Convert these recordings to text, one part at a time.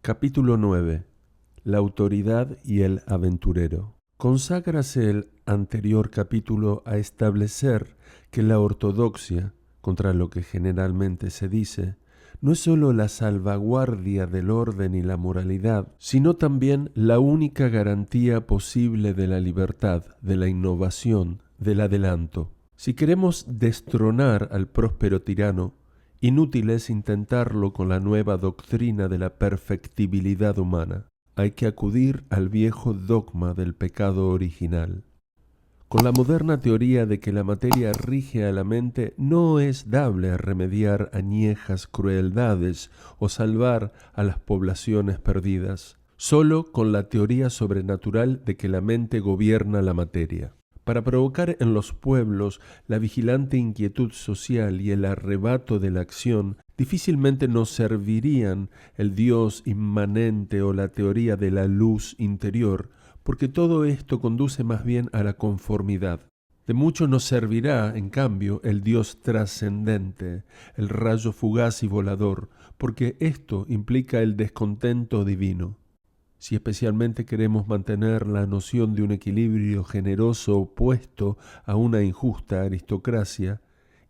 Capítulo 9. La autoridad y el aventurero. Conságrase el anterior capítulo a establecer que la ortodoxia, contra lo que generalmente se dice, no es sólo la salvaguardia del orden y la moralidad, sino también la única garantía posible de la libertad, de la innovación, del adelanto. Si queremos destronar al próspero tirano, inútil es intentarlo con la nueva doctrina de la perfectibilidad humana. Hay que acudir al viejo dogma del pecado original. Con la moderna teoría de que la materia rige a la mente, no es dable remediar añejas crueldades o salvar a las poblaciones perdidas, solo con la teoría sobrenatural de que la mente gobierna la materia. Para provocar en los pueblos la vigilante inquietud social y el arrebato de la acción, difícilmente nos servirían el Dios inmanente o la teoría de la luz interior, porque todo esto conduce más bien a la conformidad. De mucho nos servirá, en cambio, el Dios trascendente, el rayo fugaz y volador, porque esto implica el descontento divino. Si especialmente queremos mantener la noción de un equilibrio generoso opuesto a una injusta aristocracia,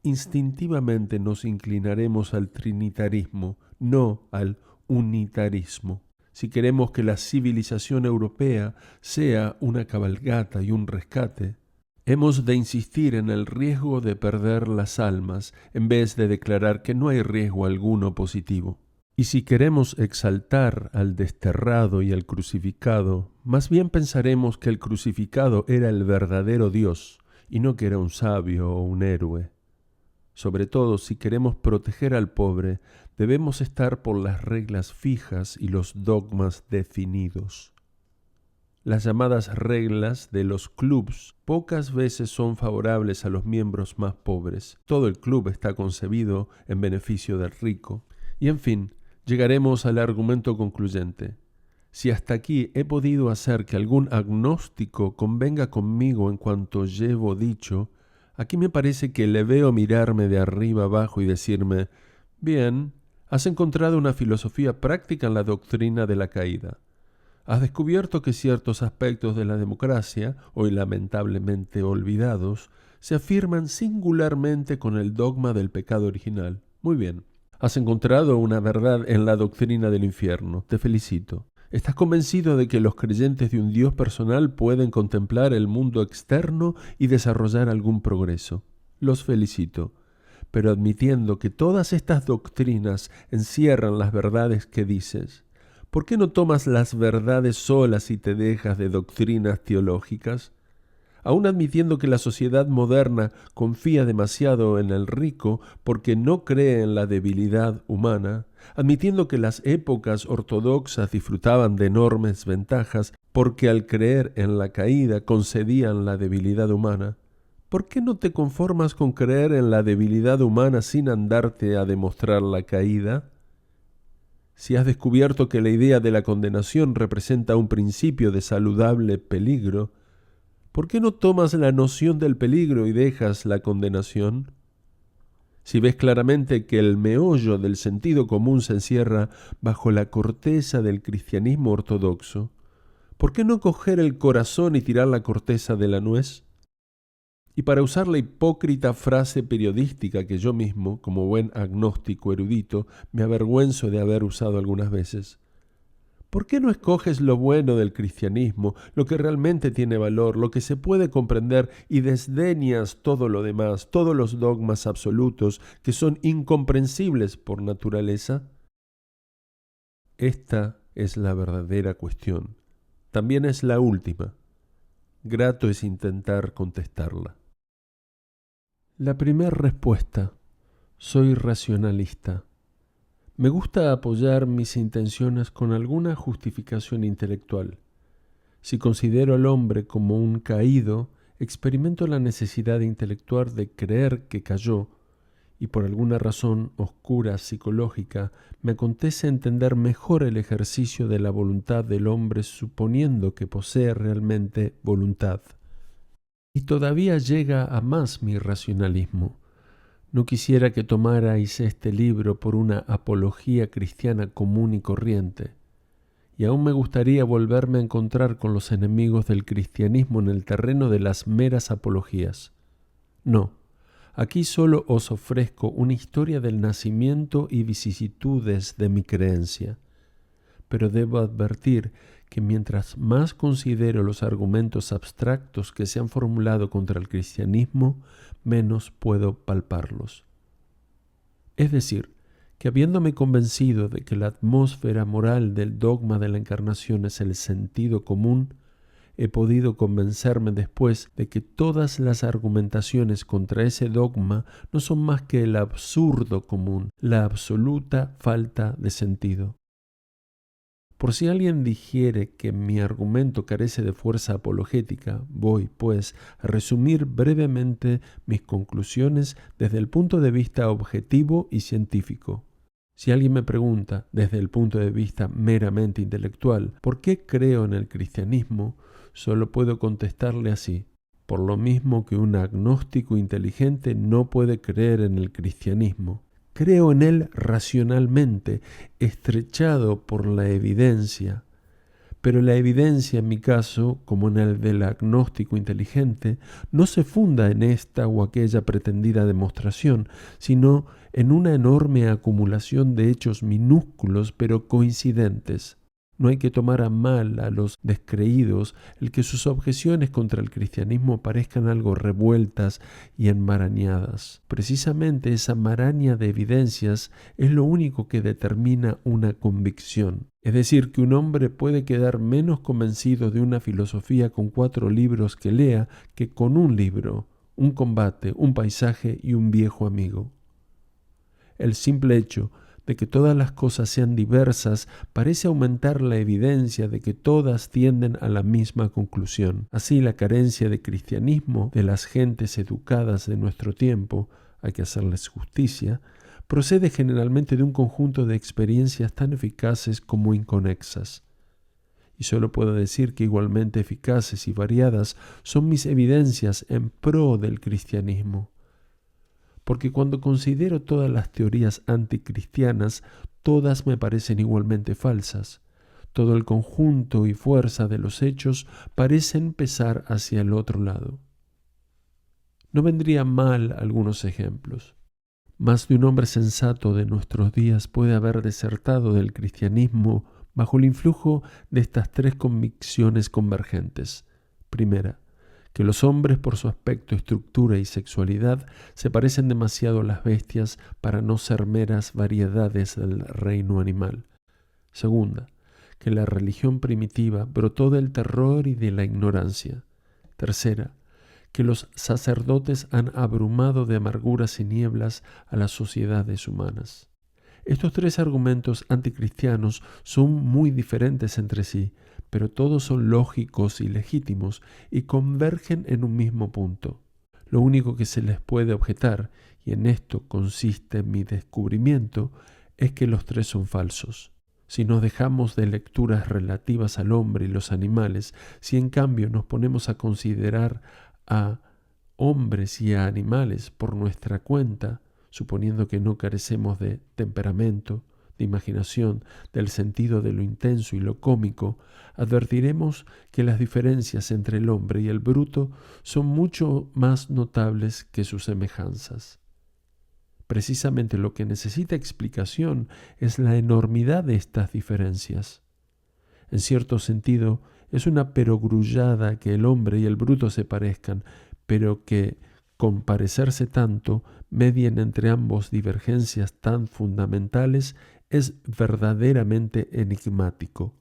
instintivamente nos inclinaremos al trinitarismo, no al unitarismo. Si queremos que la civilización europea sea una cabalgata y un rescate, hemos de insistir en el riesgo de perder las almas en vez de declarar que no hay riesgo alguno positivo. Y si queremos exaltar al desterrado y al crucificado, más bien pensaremos que el crucificado era el verdadero Dios y no que era un sabio o un héroe. Sobre todo, si queremos proteger al pobre, debemos estar por las reglas fijas y los dogmas definidos. Las llamadas reglas de los clubs pocas veces son favorables a los miembros más pobres. Todo el club está concebido en beneficio del rico. Y en fin, llegaremos al argumento concluyente. Si hasta aquí he podido hacer que algún agnóstico convenga conmigo en cuanto llevo dicho, aquí me parece que le veo mirarme de arriba abajo y decirme: bien, has encontrado una filosofía práctica en la doctrina de la caída. Has descubierto que ciertos aspectos de la democracia, hoy lamentablemente olvidados, se afirman singularmente con el dogma del pecado original. Muy bien. Has encontrado una verdad en la doctrina del infierno. Te felicito. ¿Estás convencido de que los creyentes de un Dios personal pueden contemplar el mundo externo y desarrollar algún progreso? Los felicito. Pero admitiendo que todas estas doctrinas encierran las verdades que dices, ¿por qué no tomas las verdades solas y te dejas de doctrinas teológicas? Aún admitiendo que la sociedad moderna confía demasiado en el rico porque no cree en la debilidad humana, admitiendo que las épocas ortodoxas disfrutaban de enormes ventajas porque al creer en la caída concedían la debilidad humana, ¿por qué no te conformas con creer en la debilidad humana sin andarte a demostrar la caída? Si has descubierto que la idea de la condenación representa un principio de saludable peligro, ¿por qué no tomas la noción del peligro y dejas la condenación? Si ves claramente que el meollo del sentido común se encierra bajo la corteza del cristianismo ortodoxo, ¿por qué no coger el corazón y tirar la corteza de la nuez? Y para usar la hipócrita frase periodística que yo mismo, como buen agnóstico erudito, me avergüenzo de haber usado algunas veces, ¿por qué no escoges lo bueno del cristianismo, lo que realmente tiene valor, lo que se puede comprender, y desdeñas todo lo demás, todos los dogmas absolutos que son incomprensibles por naturaleza? Esta es la verdadera cuestión. También es la última. Grato es intentar contestarla. La primera respuesta: soy racionalista. Me gusta apoyar mis intenciones con alguna justificación intelectual. Si considero al hombre como un caído, experimento la necesidad intelectual de creer que cayó, y por alguna razón oscura psicológica me acontece entender mejor el ejercicio de la voluntad del hombre suponiendo que posee realmente voluntad. Y todavía llega a más mi racionalismo. No quisiera que tomarais este libro por una apología cristiana común y corriente. y aún me gustaría volverme a encontrar con los enemigos del cristianismo en el terreno de las meras apologías. No, aquí solo os ofrezco una historia del nacimiento y vicisitudes de mi creencia. Pero debo advertir que mientras más considero los argumentos abstractos que se han formulado contra el cristianismo, menos puedo palparlos. Es decir, que habiéndome convencido de que la atmósfera moral del dogma de la encarnación es el sentido común, he podido convencerme después de que todas las argumentaciones contra ese dogma no son más que el absurdo común, la absoluta falta de sentido. Por si alguien dijere que mi argumento carece de fuerza apologética, voy, pues, a resumir brevemente mis conclusiones desde el punto de vista objetivo y científico. Si alguien me pregunta, desde el punto de vista meramente intelectual, ¿por qué creo en el cristianismo?, solo puedo contestarle así: por lo mismo que un agnóstico inteligente no puede creer en el cristianismo. Creo en él racionalmente, estrechado por la evidencia. Pero la evidencia, en mi caso, como en el del agnóstico inteligente, no se funda en esta o aquella pretendida demostración, sino en una enorme acumulación de hechos minúsculos pero coincidentes. No hay que tomar a mal a los descreídos el que sus objeciones contra el cristianismo parezcan algo revueltas y enmarañadas. Precisamente esa maraña de evidencias es lo único que determina una convicción. Es decir, que un hombre puede quedar menos convencido de una filosofía con 4 libros que lea que con un libro, un combate, un paisaje y un viejo amigo. El simple hecho de que todas las cosas sean diversas parece aumentar la evidencia de que todas tienden a la misma conclusión. Así, la carencia de cristianismo de las gentes educadas de nuestro tiempo, hay que hacerles justicia, procede generalmente de un conjunto de experiencias tan eficaces como inconexas. Y solo puedo decir que igualmente eficaces y variadas son mis evidencias en pro del cristianismo. Porque cuando considero todas las teorías anticristianas, todas me parecen igualmente falsas. Todo el conjunto y fuerza de los hechos parecen pesar hacia el otro lado. No vendría mal algunos ejemplos. Más de un hombre sensato de nuestros días puede haber desertado del cristianismo bajo el influjo de estas 3 convicciones convergentes. Primera, que los hombres por su aspecto, estructura y sexualidad se parecen demasiado a las bestias para no ser meras variedades del reino animal. Segunda, que la religión primitiva brotó del terror y de la ignorancia. Tercera, que los sacerdotes han abrumado de amarguras y nieblas a las sociedades humanas. Estos 3 argumentos anticristianos son muy diferentes entre sí, pero todos son lógicos y legítimos y convergen en un mismo punto. Lo único que se les puede objetar, y en esto consiste mi descubrimiento, es que los 3 son falsos. Si nos dejamos de lecturas relativas al hombre y los animales, si en cambio nos ponemos a considerar a hombres y a animales por nuestra cuenta, suponiendo que no carecemos de temperamento, de imaginación, del sentido de lo intenso y lo cómico, advertiremos que las diferencias entre el hombre y el bruto son mucho más notables que sus semejanzas. Precisamente lo que necesita explicación es la enormidad de estas diferencias. En cierto sentido, es una perogrullada que el hombre y el bruto se parezcan, pero que, con parecerse tanto, medien entre ambos divergencias tan fundamentales, es verdaderamente enigmático.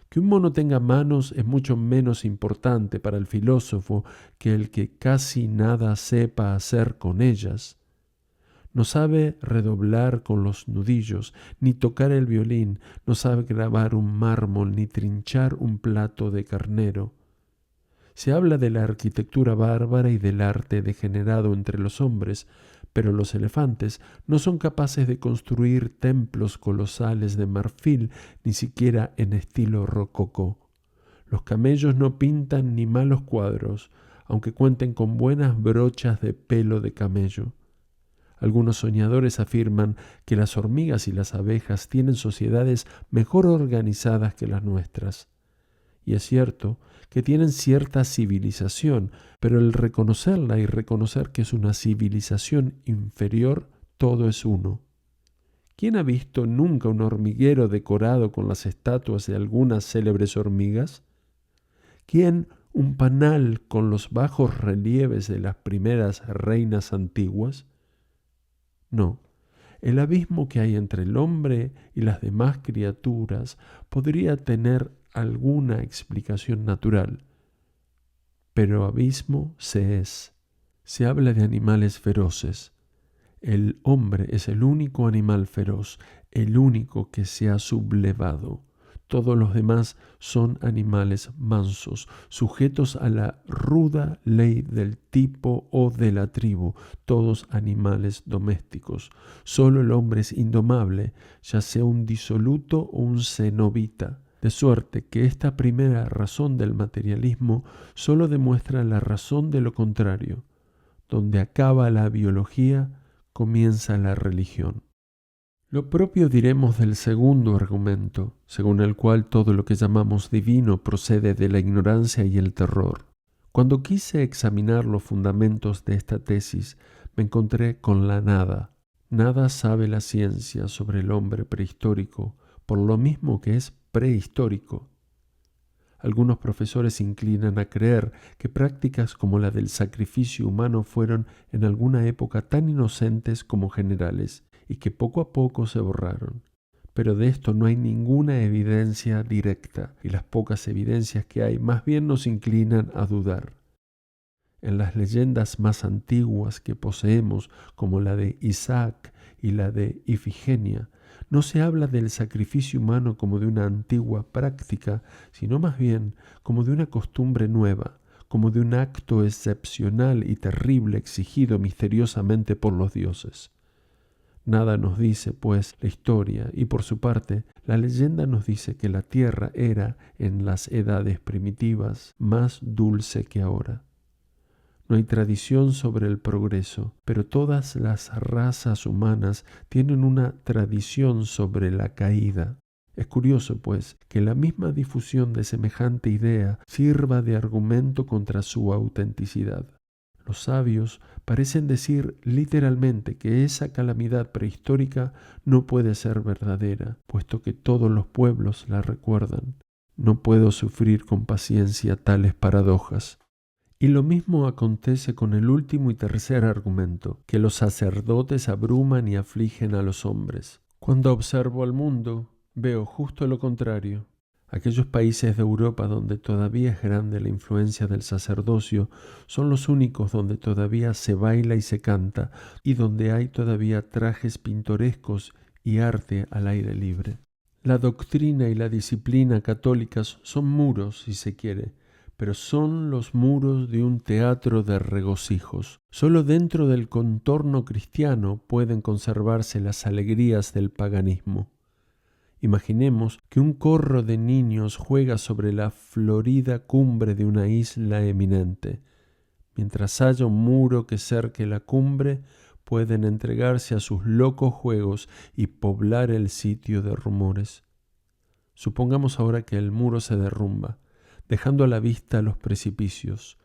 Que un mono tenga manos es mucho menos importante para el filósofo que el que casi nada sepa hacer con ellas. No sabe redoblar con los nudillos, ni tocar el violín, no sabe grabar un mármol, ni trinchar un plato de carnero. Se habla de la arquitectura bárbara y del arte degenerado entre los hombres, pero los elefantes no son capaces de construir templos colosales de marfil, ni siquiera en estilo rococó. Los camellos no pintan ni malos cuadros, aunque cuenten con buenas brochas de pelo de camello. Algunos soñadores afirman que las hormigas y las abejas tienen sociedades mejor organizadas que las nuestras. Y es cierto que tienen cierta civilización, pero el reconocerla y reconocer que es una civilización inferior, todo es uno. ¿Quién ha visto nunca un hormiguero decorado con las estatuas de algunas célebres hormigas? ¿Quién un panal con los bajos relieves de las primeras reinas antiguas? No, el abismo que hay entre el hombre y las demás criaturas podría tener alguna explicación natural, pero abismo se es. Se habla de animales feroces. El hombre es el único animal feroz, el único que se ha sublevado. Todos los demás son animales mansos, sujetos a la ruda ley del tipo o de la tribu, todos animales domésticos. Solo el hombre es indomable, ya sea un disoluto o un cenobita. De suerte que esta primera razón del materialismo solo demuestra la razón de lo contrario. Donde acaba la biología, comienza la religión. Lo propio diremos del segundo argumento, según el cual todo lo que llamamos divino procede de la ignorancia y el terror. Cuando quise examinar los fundamentos de esta tesis, me encontré con la nada. Nada sabe la ciencia sobre el hombre prehistórico, por lo mismo que es prehistórico. Algunos profesores se inclinan a creer que prácticas como la del sacrificio humano fueron en alguna época tan inocentes como generales y que poco a poco se borraron. Pero de esto no hay ninguna evidencia directa y las pocas evidencias que hay más bien nos inclinan a dudar. En las leyendas más antiguas que poseemos, como la de Isaac y la de Ifigenia, no se habla del sacrificio humano como de una antigua práctica, sino más bien como de una costumbre nueva, como de un acto excepcional y terrible exigido misteriosamente por los dioses. Nada nos dice, pues, la historia, y por su parte, la leyenda nos dice que la tierra era, en las edades primitivas, más dulce que ahora. No hay tradición sobre el progreso, pero todas las razas humanas tienen una tradición sobre la caída. Es curioso, pues, que la misma difusión de semejante idea sirva de argumento contra su autenticidad. Los sabios parecen decir literalmente que esa calamidad prehistórica no puede ser verdadera, puesto que todos los pueblos la recuerdan. No puedo sufrir con paciencia tales paradojas. Y lo mismo acontece con el último y tercer argumento, que los sacerdotes abruman y afligen a los hombres. Cuando observo al mundo, veo justo lo contrario. Aquellos países de Europa donde todavía es grande la influencia del sacerdocio son los únicos donde todavía se baila y se canta y donde hay todavía trajes pintorescos y arte al aire libre. La doctrina y la disciplina católicas son muros, si se quiere, pero son los muros de un teatro de regocijos. Solo dentro del contorno cristiano pueden conservarse las alegrías del paganismo. Imaginemos que un corro de niños juega sobre la florida cumbre de una isla eminente. Mientras haya un muro que cerque la cumbre, pueden entregarse a sus locos juegos y poblar el sitio de rumores. Supongamos ahora que el muro se derrumba, dejando a la vista los precipicios.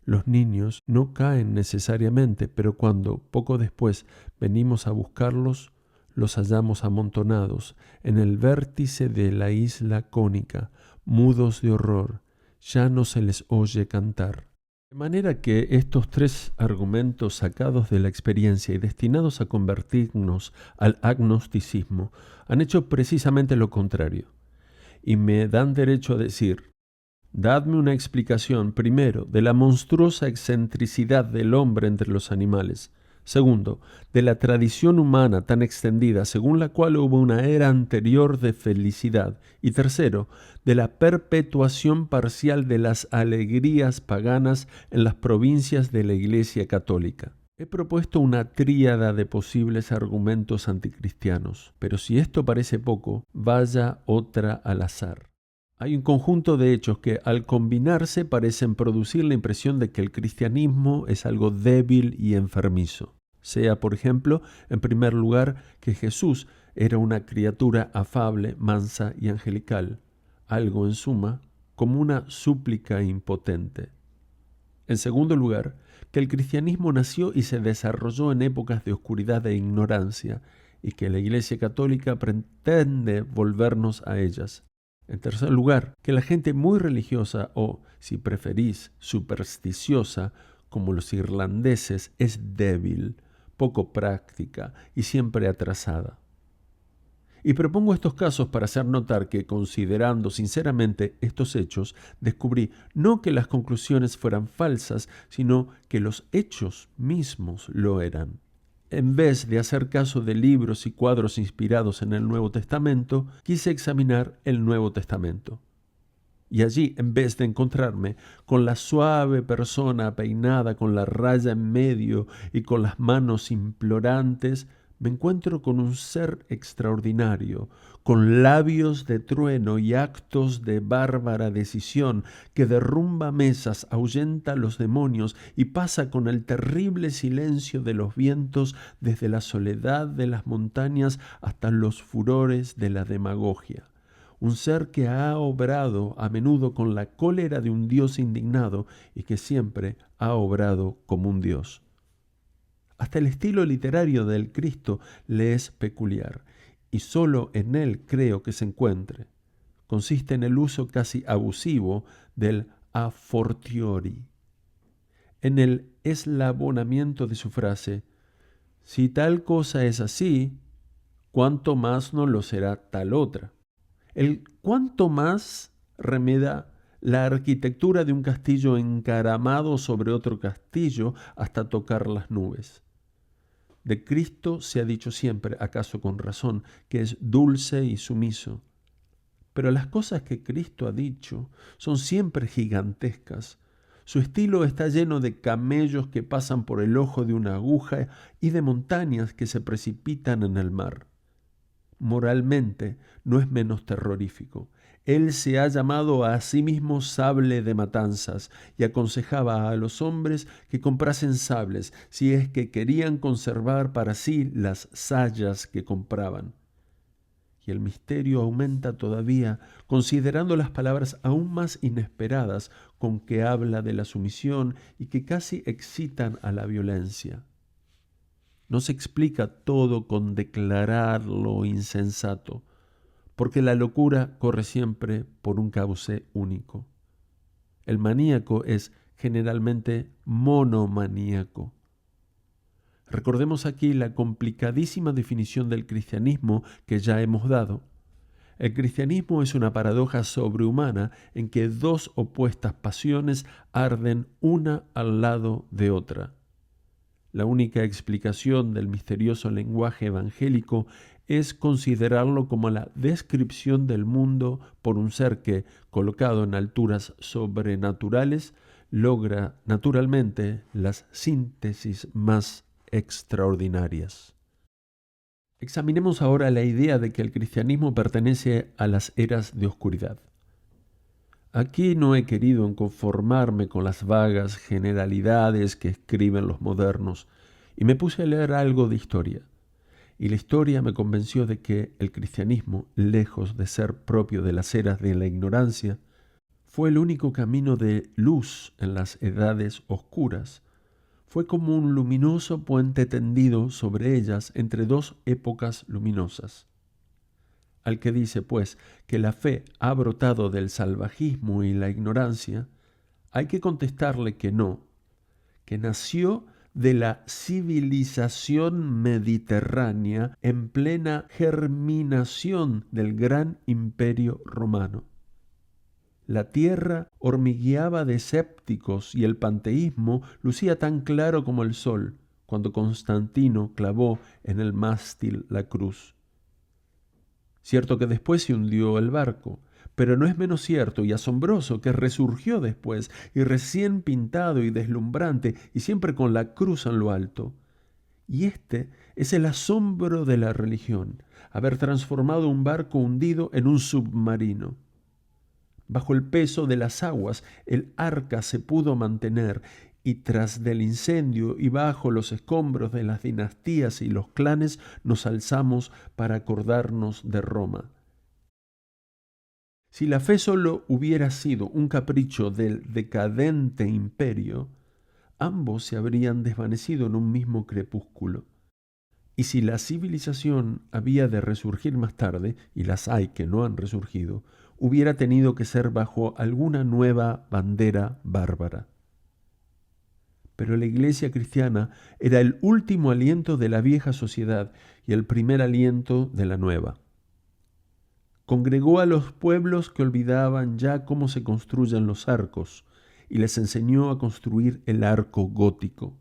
Los niños no caen necesariamente, pero cuando, poco después, venimos a buscarlos, los hallamos amontonados en el vértice de la isla cónica, mudos de horror, ya no se les oye cantar. De manera que estos tres argumentos sacados de la experiencia y destinados a convertirnos al agnosticismo han hecho precisamente lo contrario, y me dan derecho a decir: dadme una explicación, primero, de la monstruosa excentricidad del hombre entre los animales. Segundo, de la tradición humana tan extendida, según la cual hubo una era anterior de felicidad. Y tercero, de la perpetuación parcial de las alegrías paganas en las provincias de la Iglesia Católica. He propuesto una tríada de posibles argumentos anticristianos, pero si esto parece poco, vaya otra al azar. Hay un conjunto de hechos que, al combinarse, parecen producir la impresión de que el cristianismo es algo débil y enfermizo. Sea, por ejemplo, en primer lugar, que Jesús era una criatura afable, mansa y angelical, algo en suma como una súplica impotente. En segundo lugar, que el cristianismo nació y se desarrolló en épocas de oscuridad e ignorancia, y que la Iglesia Católica pretende volvernos a ellas. En tercer lugar, que la gente muy religiosa o, si preferís, supersticiosa, como los irlandeses, es débil, poco práctica y siempre atrasada. Y propongo estos casos para hacer notar que, considerando sinceramente estos hechos, descubrí no que las conclusiones fueran falsas, sino que los hechos mismos lo eran. En vez de hacer caso de libros y cuadros inspirados en el Nuevo Testamento, quise examinar el Nuevo Testamento. Y allí, en vez de encontrarme con la suave persona peinada con la raya en medio y con las manos implorantes, me encuentro con un ser extraordinario, con labios de trueno y actos de bárbara decisión, que derrumba mesas, ahuyenta a los demonios y pasa con el terrible silencio de los vientos desde la soledad de las montañas hasta los furores de la demagogia. Un ser que ha obrado a menudo con la cólera de un Dios indignado y que siempre ha obrado como un Dios. Hasta el estilo literario del Cristo le es peculiar, y solo en él creo que se encuentre. Consiste en el uso casi abusivo del a fortiori, en el eslabonamiento de su frase: si tal cosa es así, ¿cuánto más no lo será tal otra? El cuánto más remeda la arquitectura de un castillo encaramado sobre otro castillo hasta tocar las nubes. De Cristo se ha dicho siempre, acaso con razón, que es dulce y sumiso. Pero las cosas que Cristo ha dicho son siempre gigantescas. Su estilo está lleno de camellos que pasan por el ojo de una aguja y de montañas que se precipitan en el mar. Moralmente no es menos terrorífico. Él se ha llamado a sí mismo sable de matanzas y aconsejaba a los hombres que comprasen sables si es que querían conservar para sí las sayas que compraban. Y el misterio aumenta todavía considerando las palabras aún más inesperadas con que habla de la sumisión y que casi excitan a la violencia. No se explica todo con declarar lo insensato, porque la locura corre siempre por un cauce único. El maníaco es generalmente monomaníaco. Recordemos aquí la complicadísima definición del cristianismo que ya hemos dado. El cristianismo es una paradoja sobrehumana en que dos opuestas pasiones arden una al lado de otra. La única explicación del misterioso lenguaje evangélico es considerarlo como la descripción del mundo por un ser que, colocado en alturas sobrenaturales, logra naturalmente las síntesis más extraordinarias. Examinemos ahora la idea de que el cristianismo pertenece a las eras de oscuridad. Aquí no he querido conformarme con las vagas generalidades que escriben los modernos y me puse a leer algo de historia. Y la historia me convenció de que el cristianismo, lejos de ser propio de las eras de la ignorancia, fue el único camino de luz en las edades oscuras. Fue como un luminoso puente tendido sobre ellas entre dos épocas luminosas. Al que dice, pues, que la fe ha brotado del salvajismo y la ignorancia, hay que contestarle que no, que nació de la civilización mediterránea en plena germinación del gran imperio romano. La tierra hormigueaba de escépticos y el panteísmo lucía tan claro como el sol cuando Constantino clavó en el mástil la cruz. Cierto que después se hundió el barco, pero no es menos cierto y asombroso que resurgió después y recién pintado y deslumbrante y siempre con la cruz en lo alto. Y este es el asombro de la religión, haber transformado un barco hundido en un submarino. Bajo el peso de las aguas, el arca se pudo mantener y tras del incendio y bajo los escombros de las dinastías y los clanes nos alzamos para acordarnos de Roma. Si la fe solo hubiera sido un capricho del decadente imperio, ambos se habrían desvanecido en un mismo crepúsculo. Y si la civilización había de resurgir más tarde, y las hay que no han resurgido, hubiera tenido que ser bajo alguna nueva bandera bárbara. Pero la iglesia cristiana era el último aliento de la vieja sociedad y el primer aliento de la nueva. Congregó a los pueblos que olvidaban ya cómo se construyen los arcos y les enseñó a construir el arco gótico.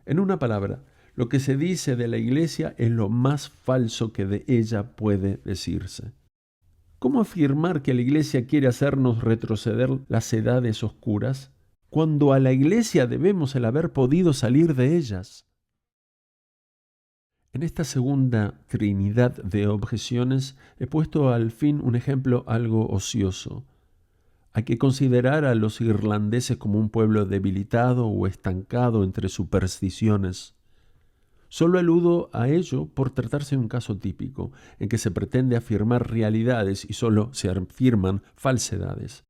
En una palabra, lo que se dice de la iglesia es lo más falso que de ella puede decirse. ¿Cómo afirmar que la iglesia quiere hacernos retroceder las edades oscuras, cuando a la iglesia debemos el haber podido salir de ellas? En esta segunda trinidad de objeciones he puesto al fin un ejemplo algo ocioso. Hay que considerar a los irlandeses como un pueblo debilitado o estancado entre supersticiones. Solo aludo a ello por tratarse de un caso típico, en que se pretende afirmar realidades y solo se afirman falsedades.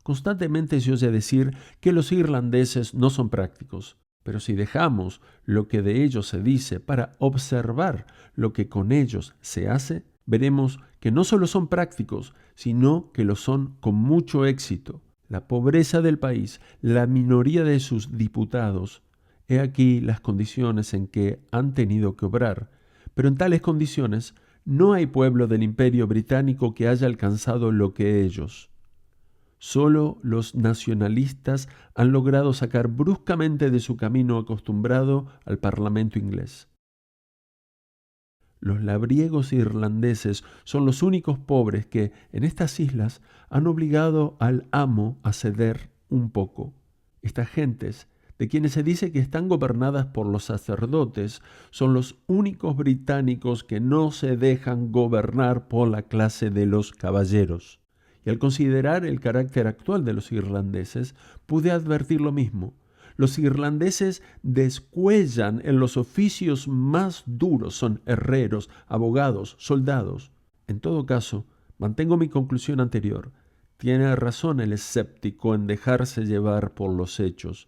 Constantemente se oye decir que los irlandeses no son prácticos, pero si dejamos lo que de ellos se dice para observar lo que con ellos se hace, veremos que no solo son prácticos, sino que lo son con mucho éxito. La pobreza del país, la minoría de sus diputados, he aquí las condiciones en que han tenido que obrar, pero en tales condiciones no hay pueblo del Imperio Británico que haya alcanzado lo que ellos. Solo los nacionalistas han logrado sacar bruscamente de su camino acostumbrado al Parlamento inglés. Los labriegos irlandeses son los únicos pobres que, en estas islas, han obligado al amo a ceder un poco. Estas gentes, de quienes se dice que están gobernadas por los sacerdotes, son los únicos británicos que no se dejan gobernar por la clase de los caballeros. Y al considerar el carácter actual de los irlandeses, pude advertir lo mismo. Los irlandeses descuellan en los oficios más duros, son herreros, abogados, soldados. En todo caso, mantengo mi conclusión anterior. Tiene razón el escéptico en dejarse llevar por los hechos,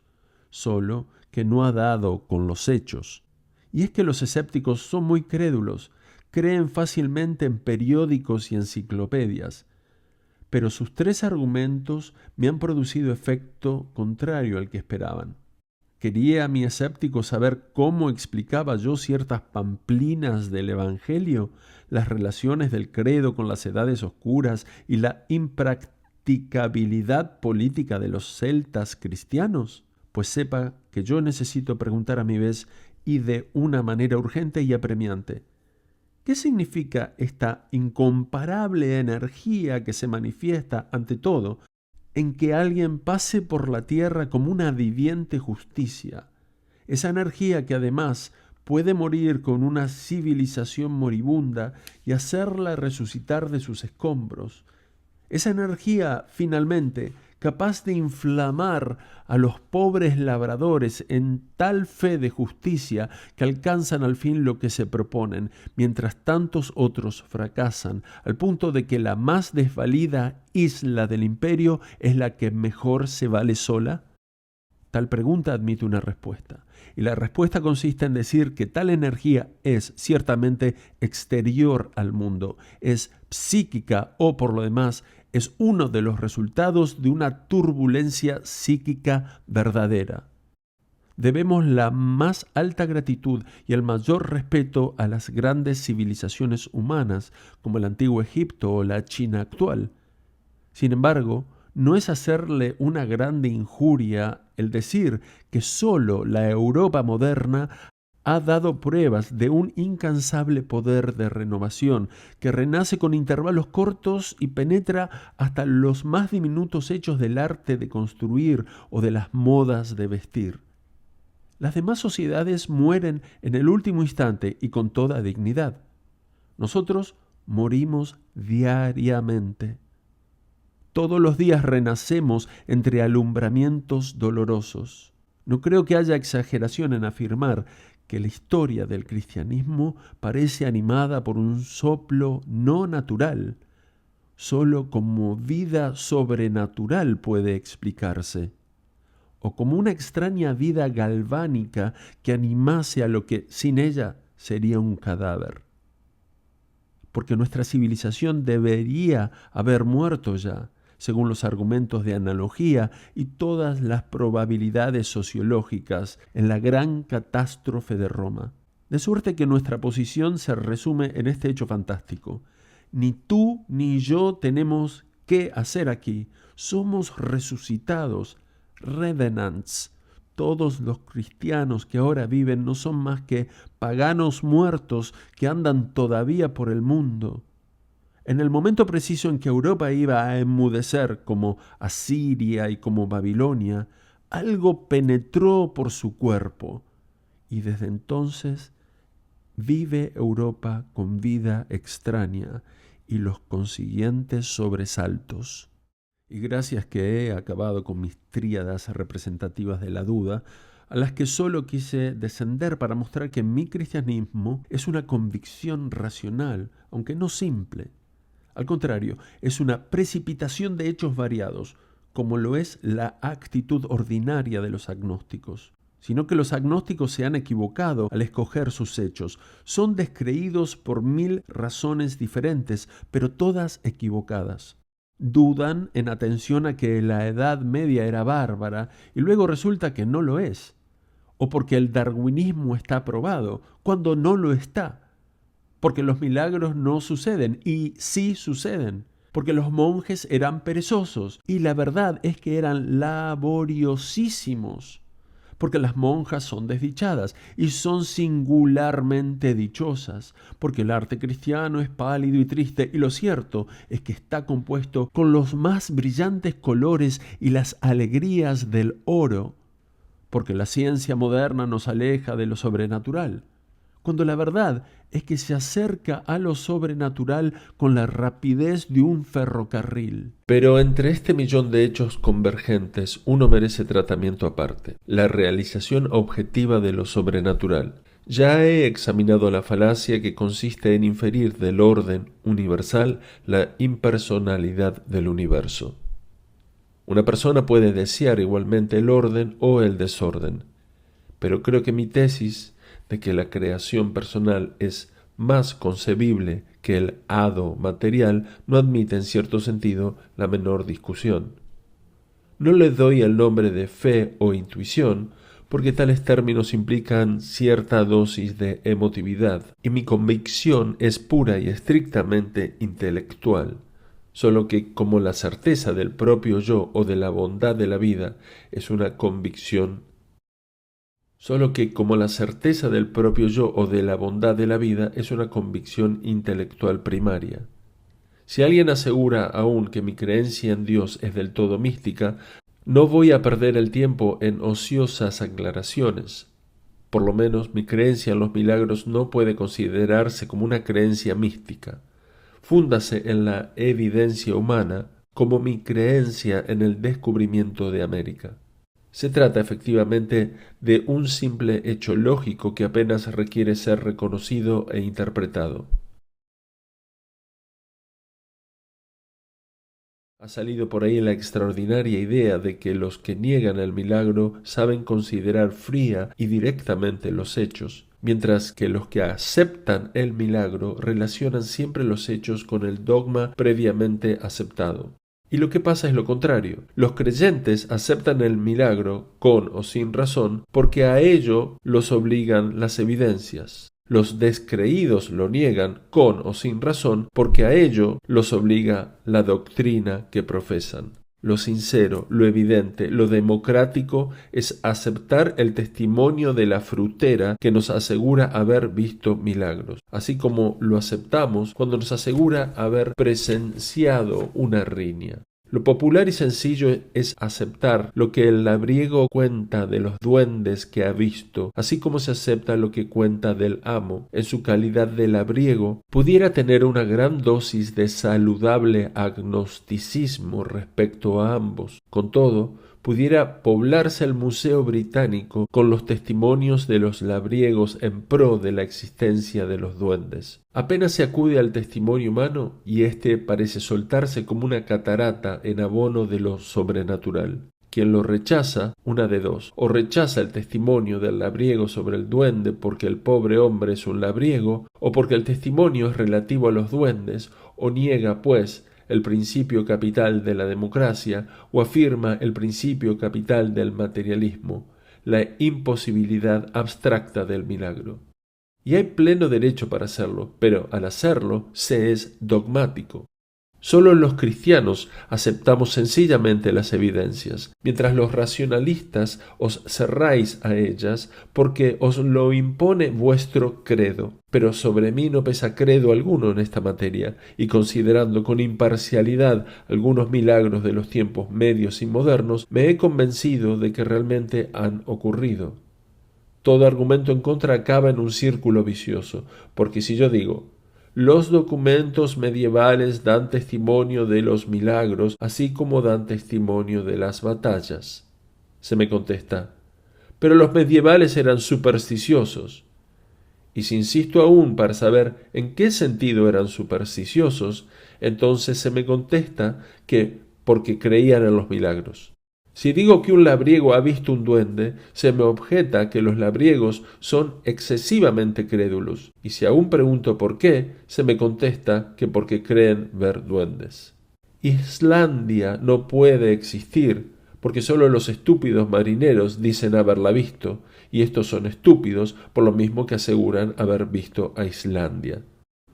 solo que no ha dado con los hechos. Y es que los escépticos son muy crédulos, creen fácilmente en periódicos y enciclopedias. Pero sus tres argumentos me han producido efecto contrario al que esperaban. Quería mi escéptico saber cómo explicaba yo ciertas pamplinas del Evangelio, las relaciones del credo con las edades oscuras y la impracticabilidad política de los celtas cristianos. Pues sepa que yo necesito preguntar a mi vez y de una manera urgente y apremiante: ¿qué significa esta incomparable energía que se manifiesta ante todo en que alguien pase por la tierra como una viviente justicia? Esa energía que además puede morir con una civilización moribunda y hacerla resucitar de sus escombros. Esa energía, finalmente, capaz de inflamar a los pobres labradores en tal fe de justicia que alcanzan al fin lo que se proponen, mientras tantos otros fracasan, al punto de que la más desvalida isla del imperio es la que mejor se vale sola. Tal pregunta admite una respuesta, y la respuesta consiste en decir que tal energía es ciertamente exterior al mundo, es psíquica o, por lo demás, es uno de los resultados de una turbulencia psíquica verdadera. Debemos la más alta gratitud y el mayor respeto a las grandes civilizaciones humanas, como el antiguo Egipto o la China actual. Sin embargo, no es hacerle una grande injuria el decir que sólo la Europa moderna ha dado pruebas de un incansable poder de renovación que renace con intervalos cortos y penetra hasta los más diminutos hechos del arte de construir o de las modas de vestir. Las demás sociedades mueren en el último instante y con toda dignidad. Nosotros morimos diariamente. Todos los días renacemos entre alumbramientos dolorosos. No creo que haya exageración en afirmar que la historia del cristianismo parece animada por un soplo no natural. Solo como vida sobrenatural puede explicarse, o como una extraña vida galvánica que animase a lo que sin ella sería un cadáver. Porque nuestra civilización debería haber muerto ya, según los argumentos de analogía y todas las probabilidades sociológicas en la gran catástrofe de Roma. De suerte que nuestra posición se resume en este hecho fantástico. Ni tú ni yo tenemos qué hacer aquí. Somos resucitados, revenants. Todos los cristianos que ahora viven no son más que paganos muertos que andan todavía por el mundo. En el momento preciso en que Europa iba a enmudecer como Asiria y como Babilonia, algo penetró por su cuerpo y desde entonces vive Europa con vida extraña y los consiguientes sobresaltos. Y gracias que he acabado con mis tríadas representativas de la duda, a las que solo quise descender para mostrar que mi cristianismo es una convicción racional, aunque no simple. Al contrario, es una precipitación de hechos variados, como lo es la actitud ordinaria de los agnósticos. Sino que los agnósticos se han equivocado al escoger sus hechos. Son descreídos por 1000 razones diferentes, pero todas equivocadas. Dudan en atención a que la Edad Media era bárbara y luego resulta que no lo es. O porque el darwinismo está probado, cuando no lo está. Porque los milagros no suceden, y sí suceden. Porque los monjes eran perezosos, y la verdad es que eran laboriosísimos. Porque las monjas son desdichadas, y son singularmente dichosas. Porque el arte cristiano es pálido y triste, y lo cierto es que está compuesto con los más brillantes colores y las alegrías del oro. Porque la ciencia moderna nos aleja de lo sobrenatural, cuando la verdad es que se acerca a lo sobrenatural con la rapidez de un ferrocarril. Pero entre este millón de hechos convergentes, uno merece tratamiento aparte: la realización objetiva de lo sobrenatural. Ya he examinado la falacia que consiste en inferir del orden universal la impersonalidad del universo. Una persona puede desear igualmente el orden o el desorden, pero creo que mi tesis de que la creación personal es más concebible que el hado material no admite en cierto sentido la menor discusión. No le doy el nombre de fe o intuición porque tales términos implican cierta dosis de emotividad y mi convicción es pura y estrictamente intelectual, solo que como la certeza del propio yo o de la bondad de la vida es una convicción intelectual primaria. Si alguien asegura aún que mi creencia en Dios es del todo mística, no voy a perder el tiempo en ociosas aclaraciones. Por lo menos mi creencia en los milagros no puede considerarse como una creencia mística. Fúndase en la evidencia humana como mi creencia en el descubrimiento de América. Se trata efectivamente de un simple hecho lógico que apenas requiere ser reconocido e interpretado. Ha salido por ahí la extraordinaria idea de que los que niegan el milagro saben considerar fría y directamente los hechos, mientras que los que aceptan el milagro relacionan siempre los hechos con el dogma previamente aceptado. Y lo que pasa es lo contrario. Los creyentes aceptan el milagro, con o sin razón, porque a ello los obligan las evidencias. Los descreídos lo niegan, con o sin razón, porque a ello los obliga la doctrina que profesan. Lo sincero, lo evidente, lo democrático es aceptar el testimonio de la frutera que nos asegura haber visto milagros, así como lo aceptamos cuando nos asegura haber presenciado una riña. Lo popular y sencillo es aceptar lo que el labriego cuenta de los duendes que ha visto, así como se acepta lo que cuenta del amo. En su calidad de labriego, pudiera tener una gran dosis de saludable agnosticismo respecto a ambos. Con todo, pudiera poblarse el Museo Británico con los testimonios de los labriegos en pro de la existencia de los duendes. Apenas se acude al testimonio humano y éste parece soltarse como una catarata en abono de lo sobrenatural. Quien lo rechaza, una de dos, o rechaza el testimonio del labriego sobre el duende porque el pobre hombre es un labriego, o porque el testimonio es relativo a los duendes, o niega, pues, el principio capital de la democracia, o afirma el principio capital del materialismo, la imposibilidad abstracta del milagro. Y hay pleno derecho para hacerlo, pero al hacerlo se es dogmático. Solo los cristianos aceptamos sencillamente las evidencias, mientras los racionalistas os cerráis a ellas porque os lo impone vuestro credo. Pero sobre mí no pesa credo alguno en esta materia, y considerando con imparcialidad algunos milagros de los tiempos medios y modernos, me he convencido de que realmente han ocurrido. Todo argumento en contra acaba en un círculo vicioso, porque si yo digo: los documentos medievales dan testimonio de los milagros, así como dan testimonio de las batallas, se me contesta: pero los medievales eran supersticiosos. Y si insisto aún para saber en qué sentido eran supersticiosos, entonces se me contesta que porque creían en los milagros. Si digo que un labriego ha visto un duende, se me objeta que los labriegos son excesivamente crédulos, y si aún pregunto por qué, se me contesta que porque creen ver duendes. Islandia no puede existir, porque sólo los estúpidos marineros dicen haberla visto, y estos son estúpidos por lo mismo que aseguran haber visto a Islandia.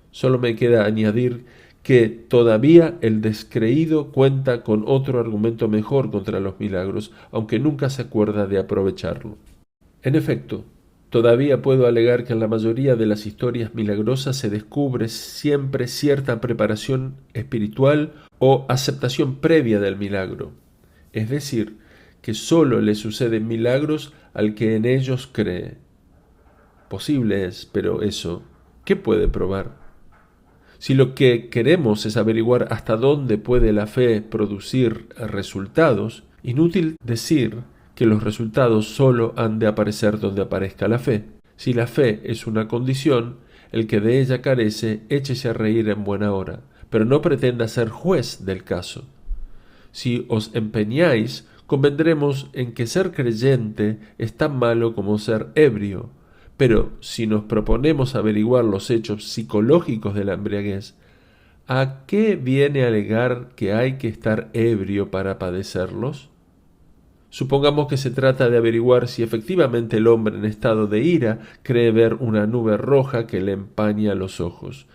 Solo me queda añadir que todavía el descreído cuenta con otro argumento mejor contra los milagros, aunque nunca se acuerda de aprovecharlo. En efecto, todavía puedo alegar que en la mayoría de las historias milagrosas se descubre siempre cierta preparación espiritual o aceptación previa del milagro, es decir, que sólo le suceden milagros al que en ellos cree. Posible es, pero eso, ¿qué puede probar? Si lo que queremos es averiguar hasta dónde puede la fe producir resultados, inútil decir que los resultados sólo han de aparecer donde aparezca la fe. Si la fe es una condición, el que de ella carece, échese a reír en buena hora, pero no pretenda ser juez del caso. Si os empeñáis, convendremos en que ser creyente es tan malo como ser ebrio. Pero si nos proponemos averiguar los hechos psicológicos de la embriaguez, ¿a qué viene a alegar que hay que estar ebrio para padecerlos? Supongamos que se trata de averiguar si efectivamente el hombre en estado de ira cree ver una nube roja que le empaña los ojos,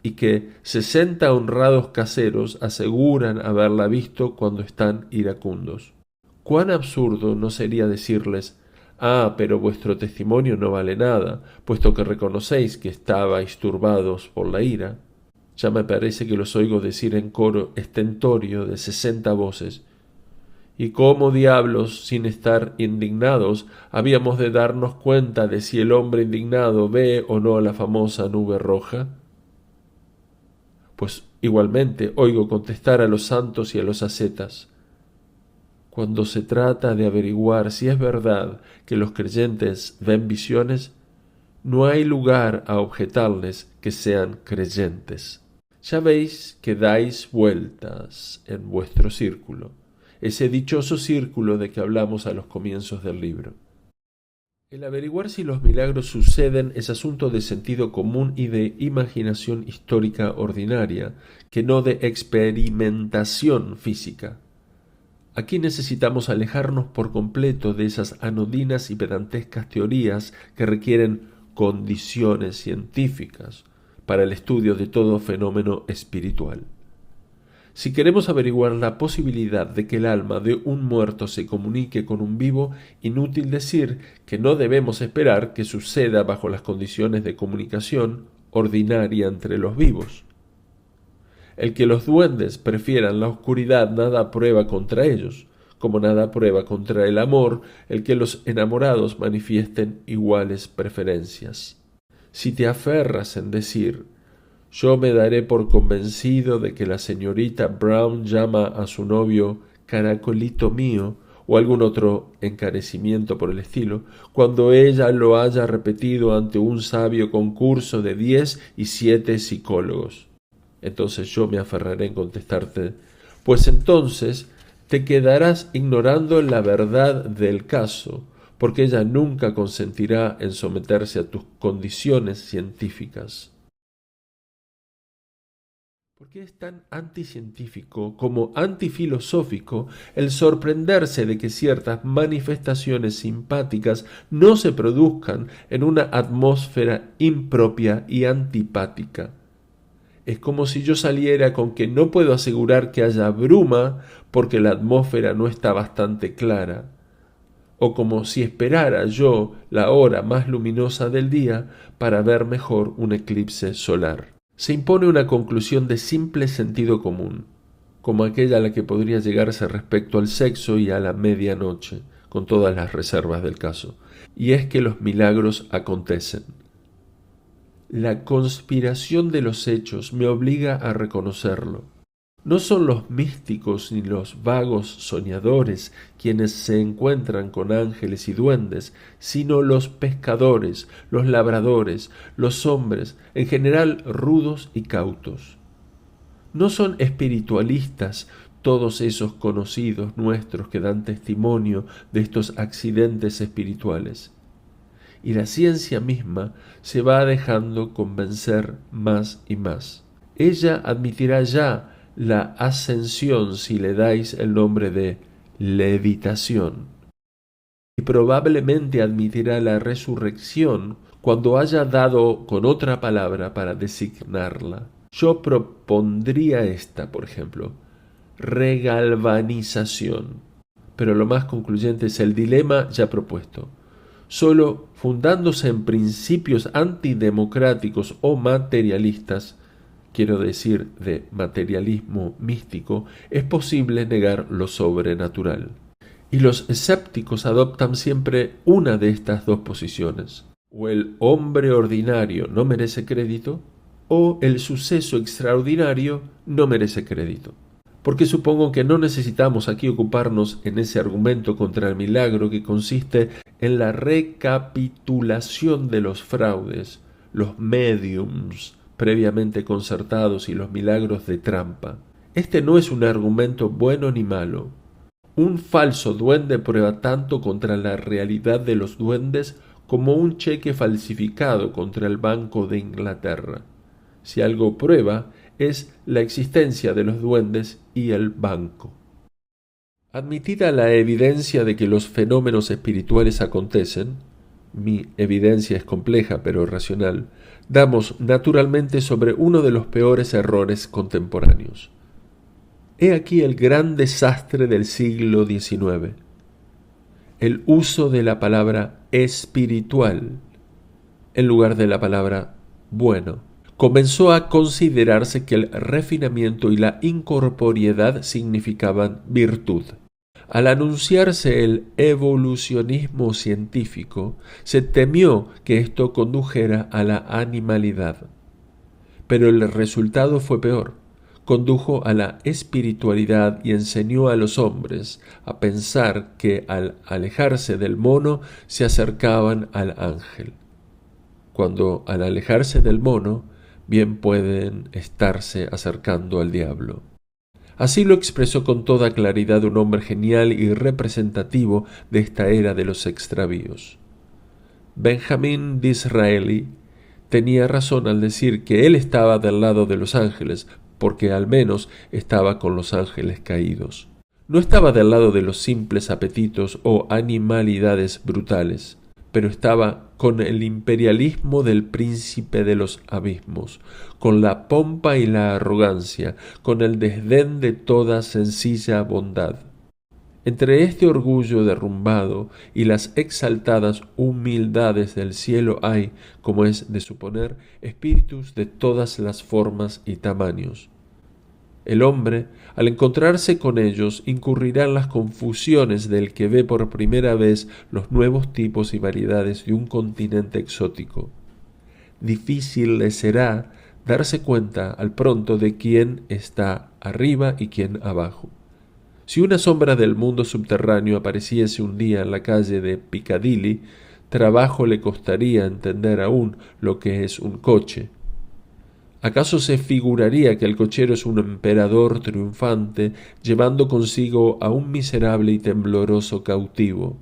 y que 60 honrados caseros aseguran haberla visto cuando están iracundos. ¿Cuán absurdo no sería decirles: ah, pero vuestro testimonio no vale nada, puesto que reconocéis que estabais turbados por la ira? Ya me parece que los oigo decir en coro estentorio de 60 voces: ¿y cómo diablos, sin estar indignados, habíamos de darnos cuenta de si el hombre indignado ve o no la famosa nube roja? Pues igualmente oigo contestar a los santos y a los ascetas: cuando se trata de averiguar si es verdad que los creyentes ven visiones, no hay lugar a objetarles que sean creyentes. Ya veis que dais vueltas en vuestro círculo, ese dichoso círculo de que hablamos a los comienzos del libro. El averiguar si los milagros suceden es asunto de sentido común y de imaginación histórica ordinaria, que no de experimentación física. Aquí necesitamos alejarnos por completo de esas anodinas y pedantescas teorías que requieren condiciones científicas para el estudio de todo fenómeno espiritual. Si queremos averiguar la posibilidad de que el alma de un muerto se comunique con un vivo, inútil decir que no debemos esperar que suceda bajo las condiciones de comunicación ordinaria entre los vivos. El que los duendes prefieran la oscuridad nada prueba contra ellos, como nada prueba contra el amor el que los enamorados manifiesten iguales preferencias. Si te aferras en decir: yo me daré por convencido de que la señorita Brown llama a su novio caracolito mío, o algún otro encarecimiento por el estilo, cuando ella lo haya repetido ante un sabio concurso de 10 y 7 psicólogos. Entonces yo me aferraré en contestarte, pues entonces te quedarás ignorando la verdad del caso, porque ella nunca consentirá en someterse a tus condiciones científicas. Porque es tan anticientífico como antifilosófico el sorprenderse de que ciertas manifestaciones simpáticas no se produzcan en una atmósfera impropia y antipática. Es como si yo saliera con que no puedo asegurar que haya bruma porque la atmósfera no está bastante clara, o como si esperara yo la hora más luminosa del día para ver mejor un eclipse solar. Se impone una conclusión de simple sentido común, como aquella a la que podría llegarse respecto al sexo y a la medianoche, con todas las reservas del caso, y es que los milagros acontecen. La conspiración de los hechos me obliga a reconocerlo. No son los místicos ni los vagos soñadores quienes se encuentran con ángeles y duendes, sino los pescadores, los labradores, los hombres, en general rudos y cautos. No son espiritualistas todos esos conocidos nuestros que dan testimonio de estos accidentes espirituales. Y la ciencia misma se va dejando convencer más y más. Ella admitirá ya la ascensión si le dais el nombre de levitación, y probablemente admitirá la resurrección cuando haya dado con otra palabra para designarla. Yo propondría esta, por ejemplo, regalvanización, pero lo más concluyente es el dilema ya propuesto. Solo fundándose en principios antidemocráticos o materialistas, quiero decir de materialismo místico, es posible negar lo sobrenatural. Y los escépticos adoptan siempre una de estas dos posiciones. O el hombre ordinario no merece crédito, o el suceso extraordinario no merece crédito. Porque supongo que no necesitamos aquí ocuparnos en ese argumento contra el milagro que consiste en la recapitulación de los fraudes, los mediums previamente concertados y los milagros de trampa. Este no es un argumento bueno ni malo. Un falso duende prueba tanto contra la realidad de los duendes como un cheque falsificado contra el Banco de Inglaterra. Si algo prueba, es la existencia de los duendes y el banco. Admitida la evidencia de que los fenómenos espirituales acontecen, mi evidencia es compleja pero racional, damos naturalmente sobre uno de los peores errores contemporáneos. He aquí el gran desastre del siglo XIX, el uso de la palabra espiritual en lugar de la palabra bueno. Comenzó a considerarse que el refinamiento y la incorporeidad significaban virtud. Al anunciarse el evolucionismo científico, se temió que esto condujera a la animalidad. Pero el resultado fue peor. Condujo a la espiritualidad y enseñó a los hombres a pensar que al alejarse del mono se acercaban al ángel, cuando al alejarse del mono bien pueden estarse acercando al diablo. Así lo expresó con toda claridad un hombre genial y representativo de esta era de los extravíos. Benjamín Disraeli tenía razón al decir que él estaba del lado de los ángeles, porque al menos estaba con los ángeles caídos. No estaba del lado de los simples apetitos o animalidades brutales, pero estaba con el imperialismo del príncipe de los abismos, con la pompa y la arrogancia, con el desdén de toda sencilla bondad. Entre este orgullo derrumbado y las exaltadas humildades del cielo hay, como es de suponer, espíritus de todas las formas y tamaños. El hombre, al encontrarse con ellos, incurrirá en las confusiones del que ve por primera vez los nuevos tipos y variedades de un continente exótico. Difícil le será darse cuenta al pronto de quién está arriba y quién abajo. Si una sombra del mundo subterráneo apareciese un día en la calle de Piccadilly, trabajo le costaría entender aún lo que es un coche. ¿Acaso se figuraría que el cochero es un emperador triunfante llevando consigo a un miserable y tembloroso cautivo?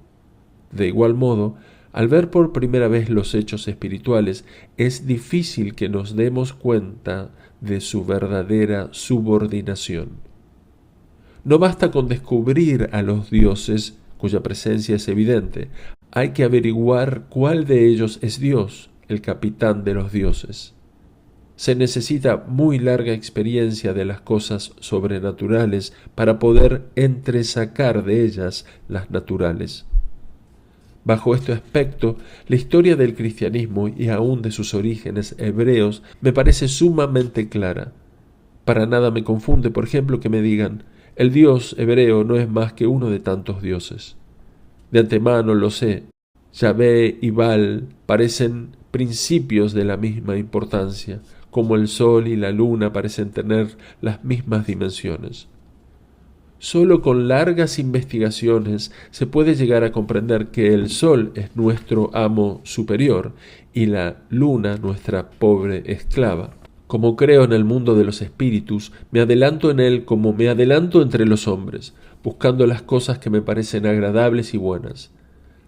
De igual modo, al ver por primera vez los hechos espirituales, es difícil que nos demos cuenta de su verdadera subordinación. No basta con descubrir a los dioses, cuya presencia es evidente. Hay que averiguar cuál de ellos es Dios, el capitán de los dioses. Se necesita muy larga experiencia de las cosas sobrenaturales para poder entresacar de ellas las naturales. Bajo este aspecto, la historia del cristianismo y aún de sus orígenes hebreos me parece sumamente clara. Para nada me confunde, por ejemplo, que me digan, el Dios hebreo no es más que uno de tantos dioses. De antemano lo sé, Yahvé y Baal parecen principios de la misma importancia, como el sol y la luna parecen tener las mismas dimensiones. Solo con largas investigaciones se puede llegar a comprender que el sol es nuestro amo superior y la luna nuestra pobre esclava. Como creo en el mundo de los espíritus, me adelanto en él como me adelanto entre los hombres, buscando las cosas que me parecen agradables y buenas.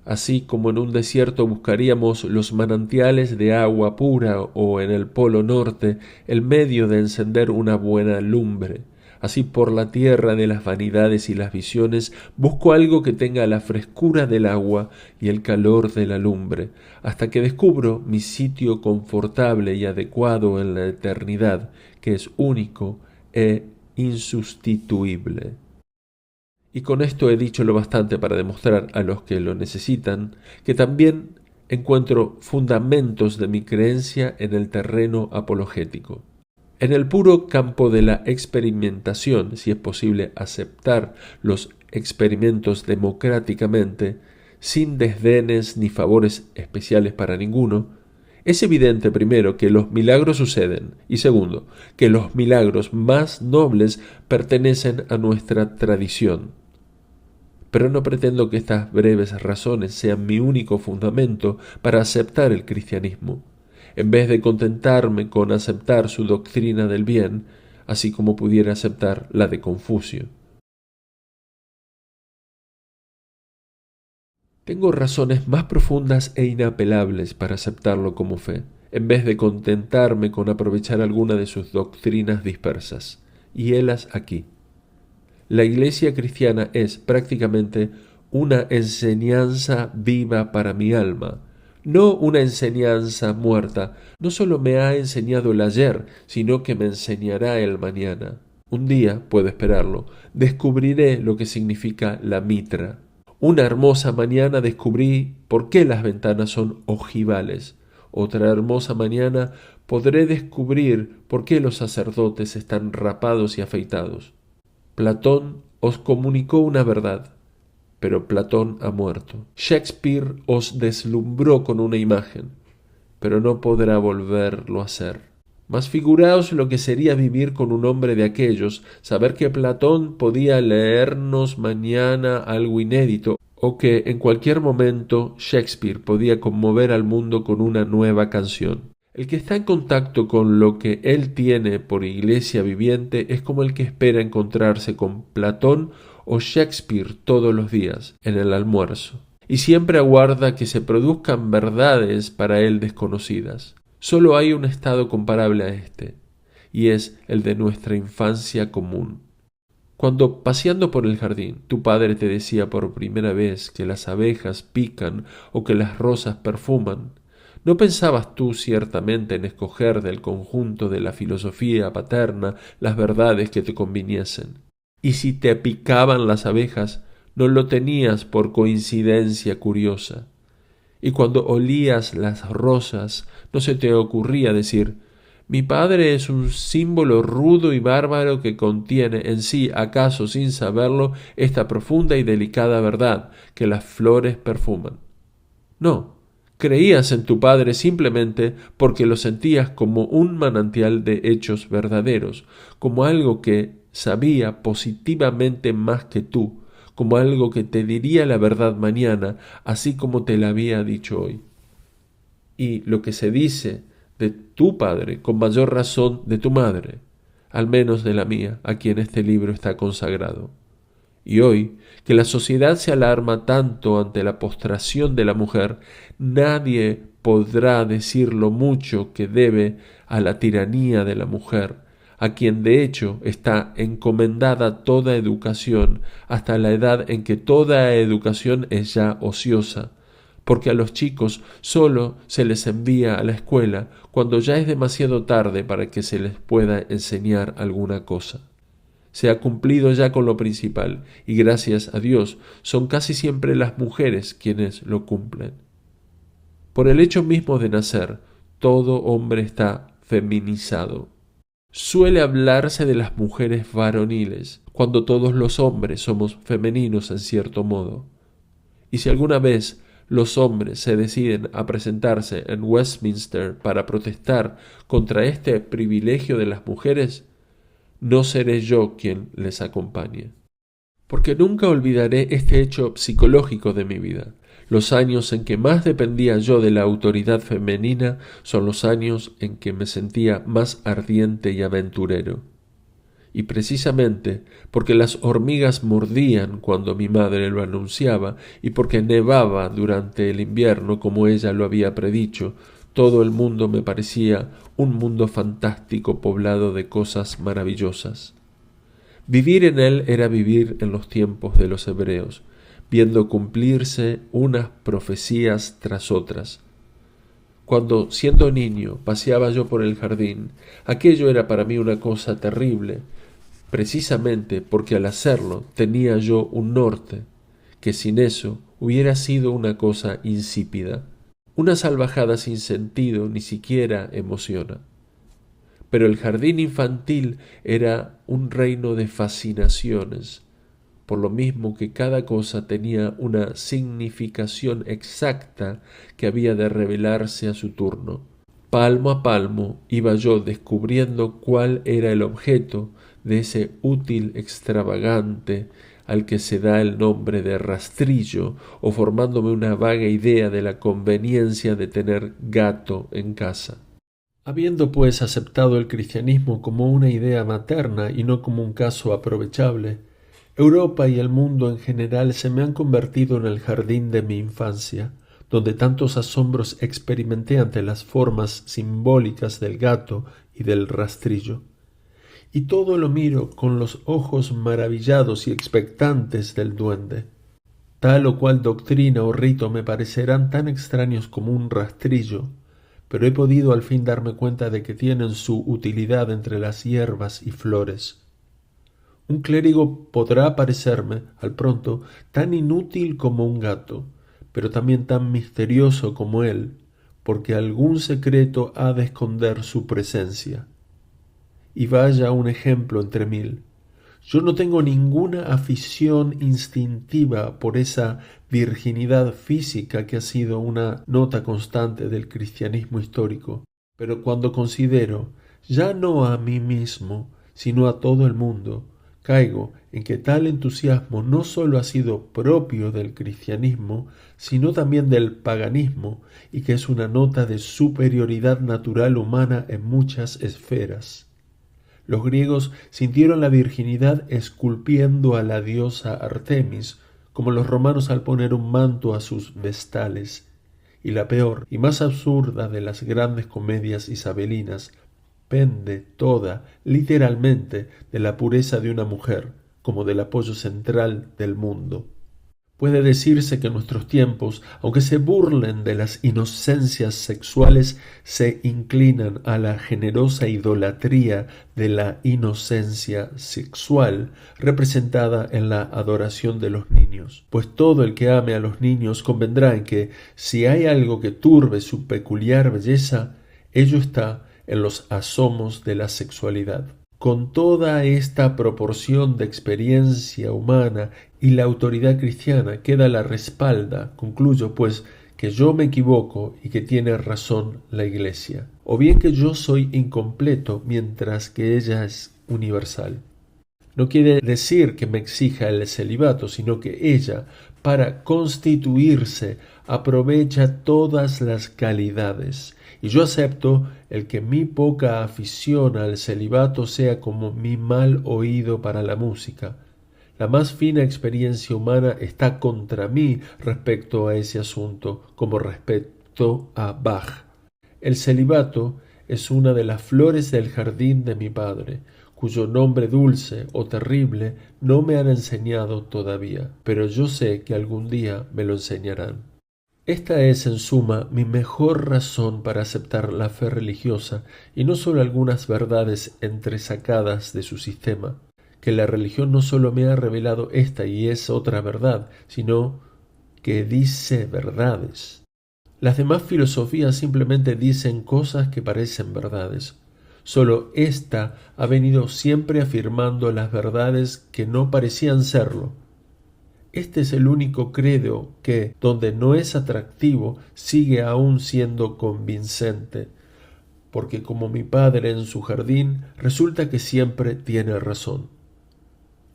Así como en un desierto buscaríamos los manantiales de agua pura o en el Polo Norte el medio de encender una buena lumbre. Así por la tierra de las vanidades y las visiones busco algo que tenga la frescura del agua y el calor de la lumbre, hasta que descubro mi sitio confortable y adecuado en la eternidad, que es único e insustituible. Y con esto he dicho lo bastante para demostrar a los que lo necesitan que también encuentro fundamentos de mi creencia en el terreno apologético. En el puro campo de la experimentación, si es posible aceptar los experimentos democráticamente, sin desdenes ni favores especiales para ninguno, es evidente primero que los milagros suceden y segundo, que los milagros más nobles pertenecen a nuestra tradición. Pero no pretendo que estas breves razones sean mi único fundamento para aceptar el cristianismo. En vez de contentarme con aceptar su doctrina del bien, así como pudiera aceptar la de Confucio. Tengo razones más profundas e inapelables para aceptarlo como fe, en vez de contentarme con aprovechar alguna de sus doctrinas dispersas, y helas aquí. La Iglesia cristiana es prácticamente una enseñanza viva para mi alma, no una enseñanza muerta. No solo me ha enseñado el ayer, sino que me enseñará el mañana. Un día, puedo esperarlo, descubriré lo que significa la mitra. Una hermosa mañana descubrí por qué las ventanas son ojivales. Otra hermosa mañana podré descubrir por qué los sacerdotes están rapados y afeitados. Platón os comunicó una verdad, pero Platón ha muerto. Shakespeare os deslumbró con una imagen, pero no podrá volverlo a hacer. Mas figuraos lo que sería vivir con un hombre de aquellos, saber que Platón podía leernos mañana algo inédito, o que en cualquier momento Shakespeare podía conmover al mundo con una nueva canción. El que está en contacto con lo que él tiene por iglesia viviente es como el que espera encontrarse con Platón o Shakespeare todos los días en el almuerzo, y siempre aguarda que se produzcan verdades para él desconocidas. Solo hay un estado comparable a este, y es el de nuestra infancia común. Cuando, paseando por el jardín, tu padre te decía por primera vez que las abejas pican o que las rosas perfuman, ¿no pensabas tú ciertamente en escoger del conjunto de la filosofía paterna las verdades que te conviniesen? Y si te picaban las abejas, no lo tenías por coincidencia curiosa. Y cuando olías las rosas, no se te ocurría decir, mi padre es un símbolo rudo y bárbaro que contiene en sí, acaso sin saberlo, esta profunda y delicada verdad, que las flores perfuman. No. Creías en tu padre simplemente porque lo sentías como un manantial de hechos verdaderos, como algo que, sabía positivamente más que tú, como algo que te diría la verdad mañana, así como te la había dicho hoy. Y lo que se dice de tu padre, con mayor razón de tu madre, al menos de la mía, a quien este libro está consagrado. Y hoy, que la sociedad se alarma tanto ante la postración de la mujer, nadie podrá decir lo mucho que debe a la tiranía de la mujer, a quien de hecho está encomendada toda educación, hasta la edad en que toda educación es ya ociosa, porque a los chicos solo se les envía a la escuela cuando ya es demasiado tarde para que se les pueda enseñar alguna cosa. Se ha cumplido ya con lo principal, y gracias a Dios son casi siempre las mujeres quienes lo cumplen. Por el hecho mismo de nacer, todo hombre está feminizado. Suele hablarse de las mujeres varoniles, cuando todos los hombres somos femeninos en cierto modo. Y si alguna vez los hombres se deciden a presentarse en Westminster para protestar contra este privilegio de las mujeres, no seré yo quien les acompañe. Porque nunca olvidaré este hecho psicológico de mi vida. Los años en que más dependía yo de la autoridad femenina son los años en que me sentía más ardiente y aventurero. Y precisamente porque las hormigas mordían cuando mi madre lo anunciaba y porque nevaba durante el invierno como ella lo había predicho, todo el mundo me parecía un mundo fantástico poblado de cosas maravillosas. Vivir en él era vivir en los tiempos de los hebreos, viendo cumplirse unas profecías tras otras. Cuando, siendo niño, paseaba yo por el jardín, aquello era para mí una cosa terrible, precisamente porque al hacerlo tenía yo un norte, que sin eso hubiera sido una cosa insípida. Una salvajada sin sentido ni siquiera emociona. Pero el jardín infantil era un reino de fascinaciones, por lo mismo que cada cosa tenía una significación exacta que había de revelarse a su turno. Palmo a palmo iba yo descubriendo cuál era el objeto de ese útil extravagante al que se da el nombre de rastrillo, o formándome una vaga idea de la conveniencia de tener gato en casa. Habiendo pues aceptado el cristianismo como una idea materna y no como un caso aprovechable, Europa y el mundo en general se me han convertido en el jardín de mi infancia, donde tantos asombros experimenté ante las formas simbólicas del gato y del rastrillo. Y todo lo miro con los ojos maravillados y expectantes del duende. Tal o cual doctrina o rito me parecerán tan extraños como un rastrillo, pero he podido al fin darme cuenta de que tienen su utilidad entre las hierbas y flores. Un clérigo podrá parecerme, al pronto, tan inútil como un gato, pero también tan misterioso como él, porque algún secreto ha de esconder su presencia. Y vaya un ejemplo entre mil. Yo no tengo ninguna afición instintiva por esa virginidad física que ha sido una nota constante del cristianismo histórico, pero cuando considero, ya no a mí mismo, sino a todo el mundo, caigo en que tal entusiasmo no sólo ha sido propio del cristianismo, sino también del paganismo, y que es una nota de superioridad natural humana en muchas esferas. Los griegos sintieron la virginidad esculpiendo a la diosa Artemis, como los romanos al poner un manto a sus vestales, y la peor y más absurda de las grandes comedias isabelinas pende toda, literalmente, de la pureza de una mujer, como del apoyo central del mundo. Puede decirse que en nuestros tiempos, aunque se burlen de las inocencias sexuales, se inclinan a la generosa idolatría de la inocencia sexual, representada en la adoración de los niños. Pues todo el que ame a los niños convendrá en que, si hay algo que turbe su peculiar belleza, ello está en los asomos de la sexualidad. Con toda esta proporción de experiencia humana y la autoridad cristiana queda la respalda, concluyo pues que yo me equivoco y que tiene razón la Iglesia, o bien que yo soy incompleto mientras que ella es universal. No quiere decir que me exija el celibato, sino que ella, para constituirse, aprovecha todas las calidades. Y yo acepto el que mi poca afición al celibato sea como mi mal oído para la música. La más fina experiencia humana está contra mí respecto a ese asunto, como respecto a Bach. El celibato es una de las flores del jardín de mi padre, cuyo nombre dulce o terrible no me han enseñado todavía, pero yo sé que algún día me lo enseñarán. Esta es, en suma, mi mejor razón para aceptar la fe religiosa y no sólo algunas verdades entresacadas de su sistema, que la religión no sólo me ha revelado esta y es otra verdad, sino que dice verdades. Las demás filosofías simplemente dicen cosas que parecen verdades. Sólo ésta ha venido siempre afirmando las verdades que no parecían serlo. Este es el único credo que, donde no es atractivo, sigue aún siendo convincente, porque como mi padre en su jardín, resulta que siempre tiene razón.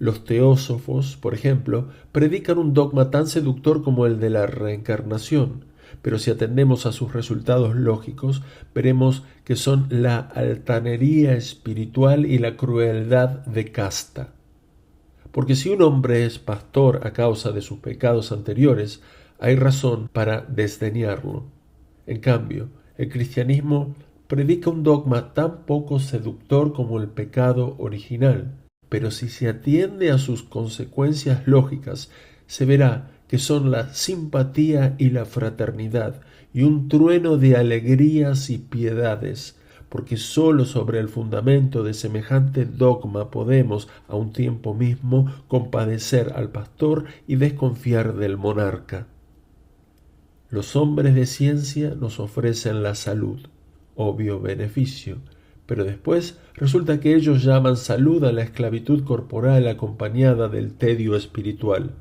Los teósofos, por ejemplo, predican un dogma tan seductor como el de la reencarnación, pero si atendemos a sus resultados lógicos, veremos que son la altanería espiritual y la crueldad de casta. Porque si un hombre es pastor a causa de sus pecados anteriores, hay razón para desdeñarlo. En cambio, el cristianismo predica un dogma tan poco seductor como el pecado original, pero si se atiende a sus consecuencias lógicas, se verá que son la simpatía y la fraternidad, y un trueno de alegrías y piedades, porque sólo sobre el fundamento de semejante dogma podemos, a un tiempo mismo, compadecer al pastor y desconfiar del monarca. Los hombres de ciencia nos ofrecen la salud, obvio beneficio, pero después resulta que ellos llaman salud a la esclavitud corporal acompañada del tedio espiritual.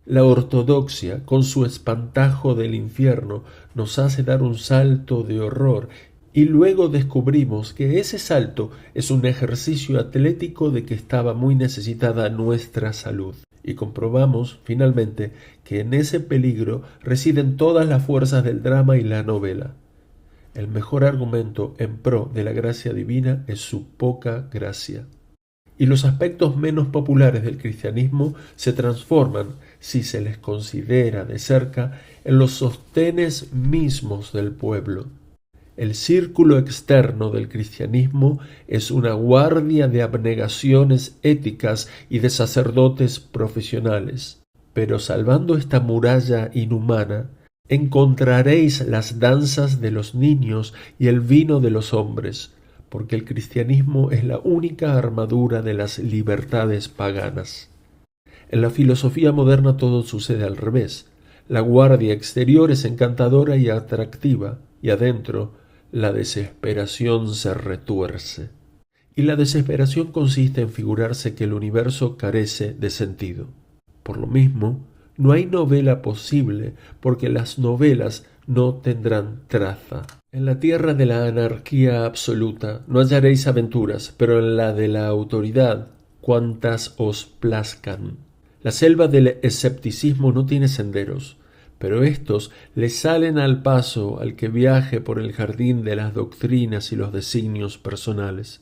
La ortodoxia, con su espantajo del infierno, nos hace dar un salto de horror, y luego descubrimos que ese salto es un ejercicio atlético de que estaba muy necesitada nuestra salud. Y comprobamos, finalmente, que en ese peligro residen todas las fuerzas del drama y la novela. El mejor argumento en pro de la gracia divina es su poca gracia. Y los aspectos menos populares del cristianismo se transforman, si se les considera de cerca, en los sostenes mismos del pueblo. El círculo externo del cristianismo es una guardia de abnegaciones éticas y de sacerdotes profesionales. Pero salvando esta muralla inhumana, encontraréis las danzas de los niños y el vino de los hombres, porque el cristianismo es la única armadura de las libertades paganas. En la filosofía moderna todo sucede al revés. La guardia exterior es encantadora y atractiva, y adentro la desesperación se retuerce. Y la desesperación consiste en figurarse que el universo carece de sentido. Por lo mismo, no hay novela posible, porque las novelas no tendrán traza. En la tierra de la anarquía absoluta no hallaréis aventuras, pero en la de la autoridad, cuantas os plazcan. La selva del escepticismo no tiene senderos, pero éstos le salen al paso al que viaje por el jardín de las doctrinas y los designios personales.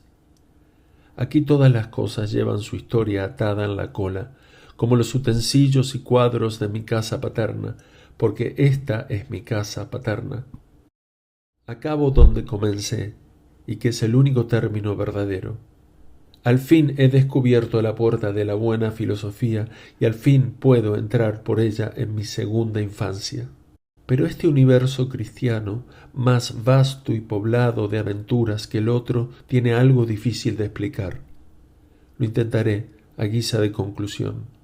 Aquí todas las cosas llevan su historia atada en la cola, como los utensilios y cuadros de mi casa paterna, porque esta es mi casa paterna. Acabo donde comencé, y que es el único término verdadero. Al fin he descubierto la puerta de la buena filosofía y al fin puedo entrar por ella en mi segunda infancia. Pero este universo cristiano, más vasto y poblado de aventuras que el otro, tiene algo difícil de explicar. Lo intentaré a guisa de conclusión.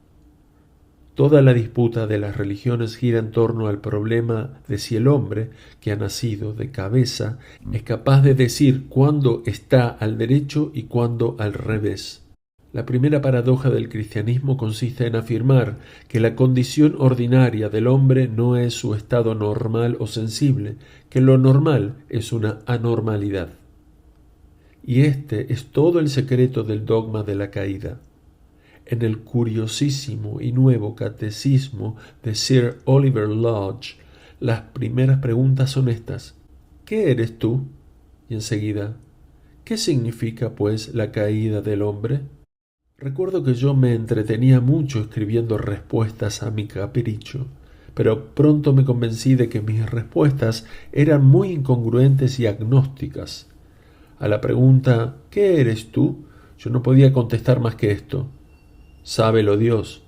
Toda la disputa de las religiones gira en torno al problema de si el hombre, que ha nacido de cabeza, es capaz de decir cuándo está al derecho y cuándo al revés. La primera paradoja del cristianismo consiste en afirmar que la condición ordinaria del hombre no es su estado normal o sensible, que lo normal es una anormalidad. Y este es todo el secreto del dogma de la caída. En el curiosísimo y nuevo catecismo de Sir Oliver Lodge, las primeras preguntas son estas: ¿qué eres tú? Y enseguida, ¿qué significa pues la caída del hombre? Recuerdo que yo me entretenía mucho escribiendo respuestas a mi capricho, pero pronto me convencí de que mis respuestas eran muy incongruentes y agnósticas. A la pregunta ¿qué eres tú?, yo no podía contestar más que esto: sábelo Dios.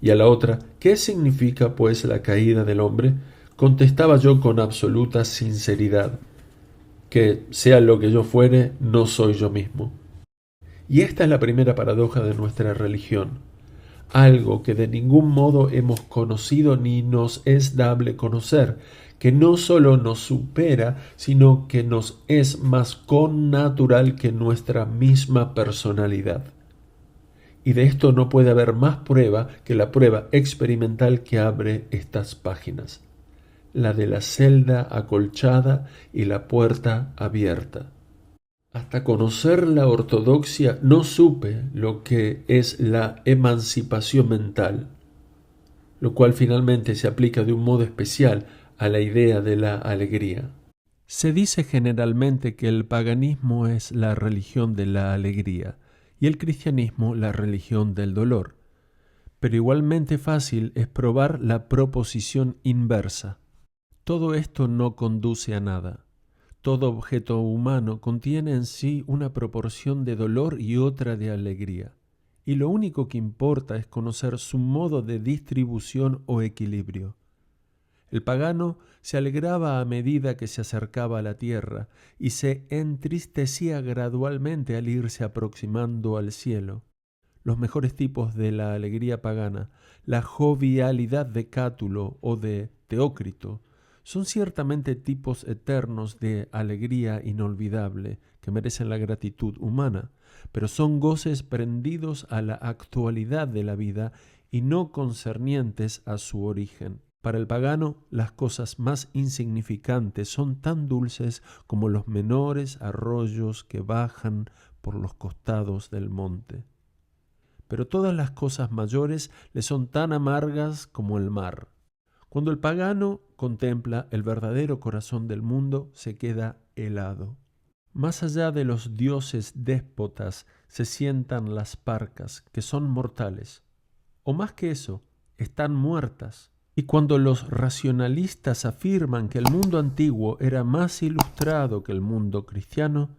Y a la otra ¿qué significa pues la caída del hombre?, contestaba yo con absoluta sinceridad: que sea lo que yo fuere, no soy yo mismo. Y esta es la primera paradoja de nuestra religión, algo que de ningún modo hemos conocido ni nos es dable conocer, que no sólo nos supera, sino que nos es más connatural que nuestra misma personalidad. Y de esto no puede haber más prueba que la prueba experimental que abre estas páginas, la de la celda acolchada y la puerta abierta. Hasta conocer la ortodoxia no supe lo que es la emancipación mental, lo cual finalmente se aplica de un modo especial a la idea de la alegría. Se dice generalmente que el paganismo es la religión de la alegría y el cristianismo la religión del dolor, pero igualmente fácil es probar la proposición inversa. Todo esto no conduce a nada. Todo objeto humano contiene en sí una proporción de dolor y otra de alegría, y lo único que importa es conocer su modo de distribución o equilibrio. El pagano se alegraba a medida que se acercaba a la tierra y se entristecía gradualmente al irse aproximando al cielo. Los mejores tipos de la alegría pagana, la jovialidad de Cátulo o de Teócrito, son ciertamente tipos eternos de alegría inolvidable que merecen la gratitud humana, pero son goces prendidos a la actualidad de la vida y no concernientes a su origen. Para el pagano, las cosas más insignificantes son tan dulces como los menores arroyos que bajan por los costados del monte. Pero todas las cosas mayores le son tan amargas como el mar. Cuando el pagano contempla el verdadero corazón del mundo, se queda helado. Más allá de los dioses déspotas se sientan las parcas, que son mortales. O más que eso, están muertas. Y cuando los racionalistas afirman que el mundo antiguo era más ilustrado que el mundo cristiano,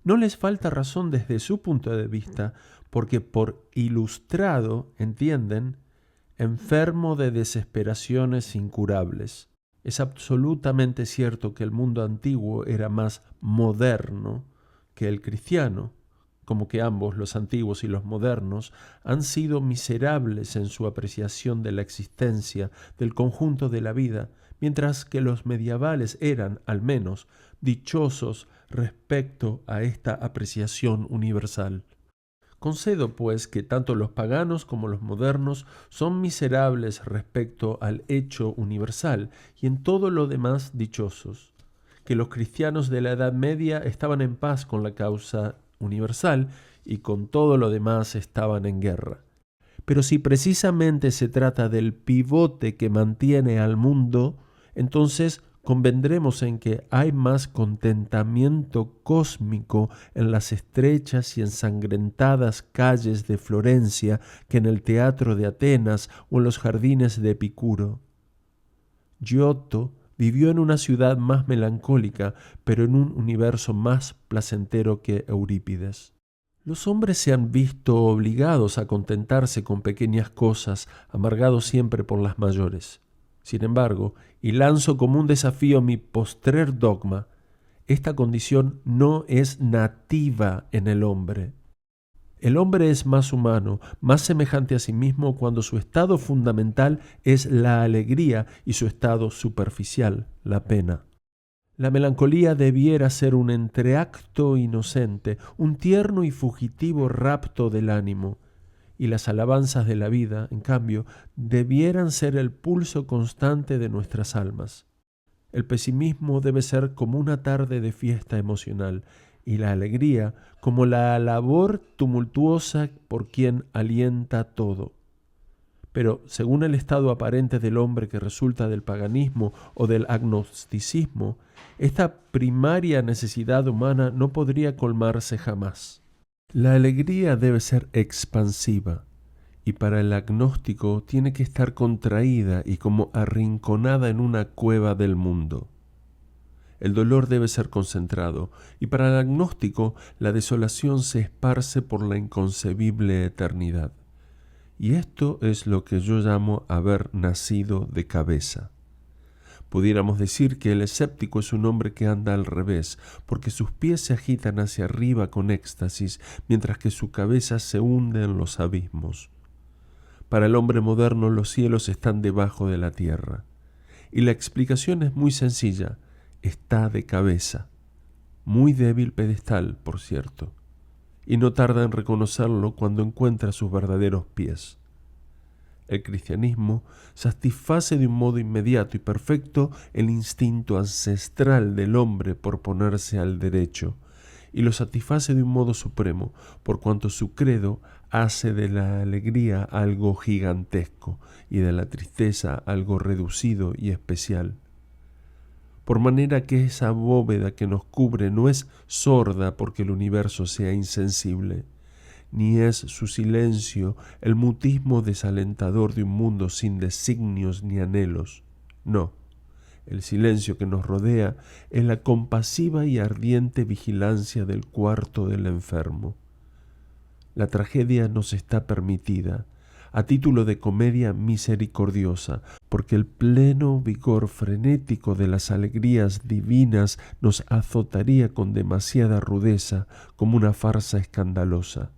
no les falta razón desde su punto de vista, porque por ilustrado entienden enfermo de desesperaciones incurables. Es absolutamente cierto que el mundo antiguo era más moderno que el cristiano, como que ambos, los antiguos y los modernos, han sido miserables en su apreciación de la existencia, del conjunto de la vida, mientras que los medievales eran, al menos, dichosos respecto a esta apreciación universal. Concedo, pues, que tanto los paganos como los modernos son miserables respecto al hecho universal y en todo lo demás dichosos, que los cristianos de la Edad Media estaban en paz con la causa universal y con todo lo demás estaban en guerra. Pero si precisamente se trata del pivote que mantiene al mundo, entonces convendremos en que hay más contentamiento cósmico en las estrechas y ensangrentadas calles de Florencia que en el teatro de Atenas o en los jardines de Epicuro. Giotto vivió en una ciudad más melancólica, pero en un universo más placentero que Eurípides. Los hombres se han visto obligados a contentarse con pequeñas cosas, amargados siempre por las mayores. Sin embargo, y lanzo como un desafío mi postrer dogma, esta condición no es nativa en el hombre. El hombre es más humano, más semejante a sí mismo cuando su estado fundamental es la alegría y su estado superficial, la pena. La melancolía debiera ser un entreacto inocente, un tierno y fugitivo rapto del ánimo, y las alabanzas de la vida, en cambio, debieran ser el pulso constante de nuestras almas. El pesimismo debe ser como una tarde de fiesta emocional, y la alegría como la labor tumultuosa por quien alienta todo. Pero según el estado aparente del hombre que resulta del paganismo o del agnosticismo, esta primaria necesidad humana no podría colmarse jamás. La alegría debe ser expansiva, y para el agnóstico tiene que estar contraída y como arrinconada en una cueva del mundo. El dolor debe ser concentrado, y para el agnóstico la desolación se esparce por la inconcebible eternidad. Y esto es lo que yo llamo haber nacido de cabeza. Pudiéramos decir que el escéptico es un hombre que anda al revés, porque sus pies se agitan hacia arriba con éxtasis, mientras que su cabeza se hunde en los abismos. Para el hombre moderno los cielos están debajo de la tierra. Y la explicación es muy sencilla: está de cabeza. Muy débil pedestal, por cierto. Y no tarda en reconocerlo cuando encuentra sus verdaderos pies. El cristianismo satisface de un modo inmediato y perfecto el instinto ancestral del hombre por ponerse al derecho, y lo satisface de un modo supremo, por cuanto su credo hace de la alegría algo gigantesco y de la tristeza algo reducido y especial. Por manera que esa bóveda que nos cubre no es sorda porque el universo sea insensible, ni es su silencio el mutismo desalentador de un mundo sin designios ni anhelos. No, el silencio que nos rodea es la compasiva y ardiente vigilancia del cuarto del enfermo. La tragedia nos está permitida a título de comedia misericordiosa, porque el pleno vigor frenético de las alegrías divinas nos azotaría con demasiada rudeza como una farsa escandalosa.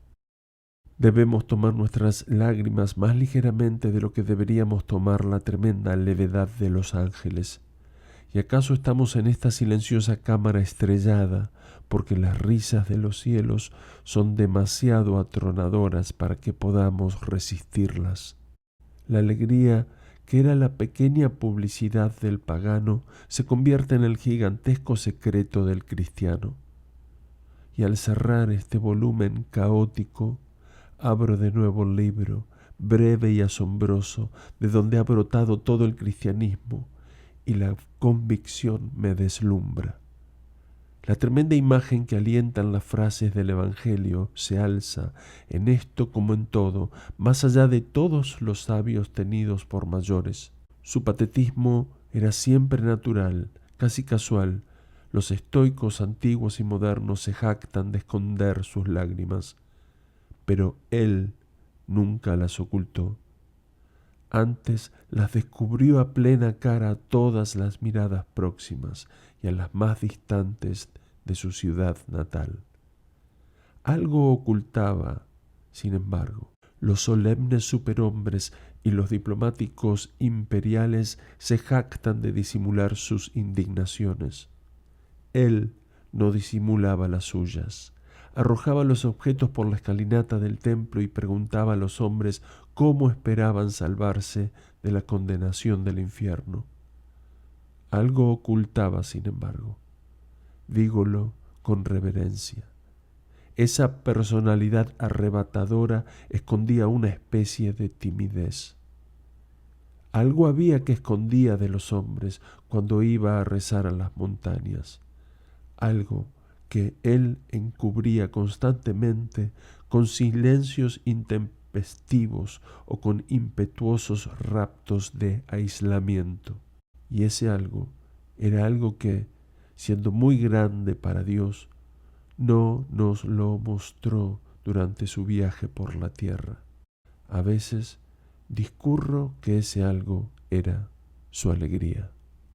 Debemos tomar nuestras lágrimas más ligeramente de lo que deberíamos tomar la tremenda levedad de los ángeles. ¿Y acaso estamos en esta silenciosa cámara estrellada porque las risas de los cielos son demasiado atronadoras para que podamos resistirlas? La alegría, que era la pequeña publicidad del pagano, se convierte en el gigantesco secreto del cristiano. Y al cerrar este volumen caótico, abro de nuevo el libro, breve y asombroso, de donde ha brotado todo el cristianismo, y la convicción me deslumbra. La tremenda imagen que alientan las frases del Evangelio se alza, en esto como en todo, más allá de todos los sabios tenidos por mayores. Su patetismo era siempre natural, casi casual. Los estoicos antiguos y modernos se jactan de esconder sus lágrimas, pero él nunca las ocultó. Antes las descubrió a plena cara a todas las miradas próximas y a las más distantes de su ciudad natal. Algo ocultaba, sin embargo. Los solemnes superhombres y los diplomáticos imperiales se jactan de disimular sus indignaciones. Él no disimulaba las suyas. Arrojaba los objetos por la escalinata del templo y preguntaba a los hombres cómo esperaban salvarse de la condenación del infierno. Algo ocultaba, sin embargo. Dígolo con reverencia. Esa personalidad arrebatadora escondía una especie de timidez. Algo había que escondía de los hombres cuando iba a rezar a las montañas. Algo que él encubría constantemente con silencios intempestivos o con impetuosos raptos de aislamiento. Y ese algo era algo que, siendo muy grande para Dios, no nos lo mostró durante su viaje por la tierra. A veces discurro que ese algo era su alegría.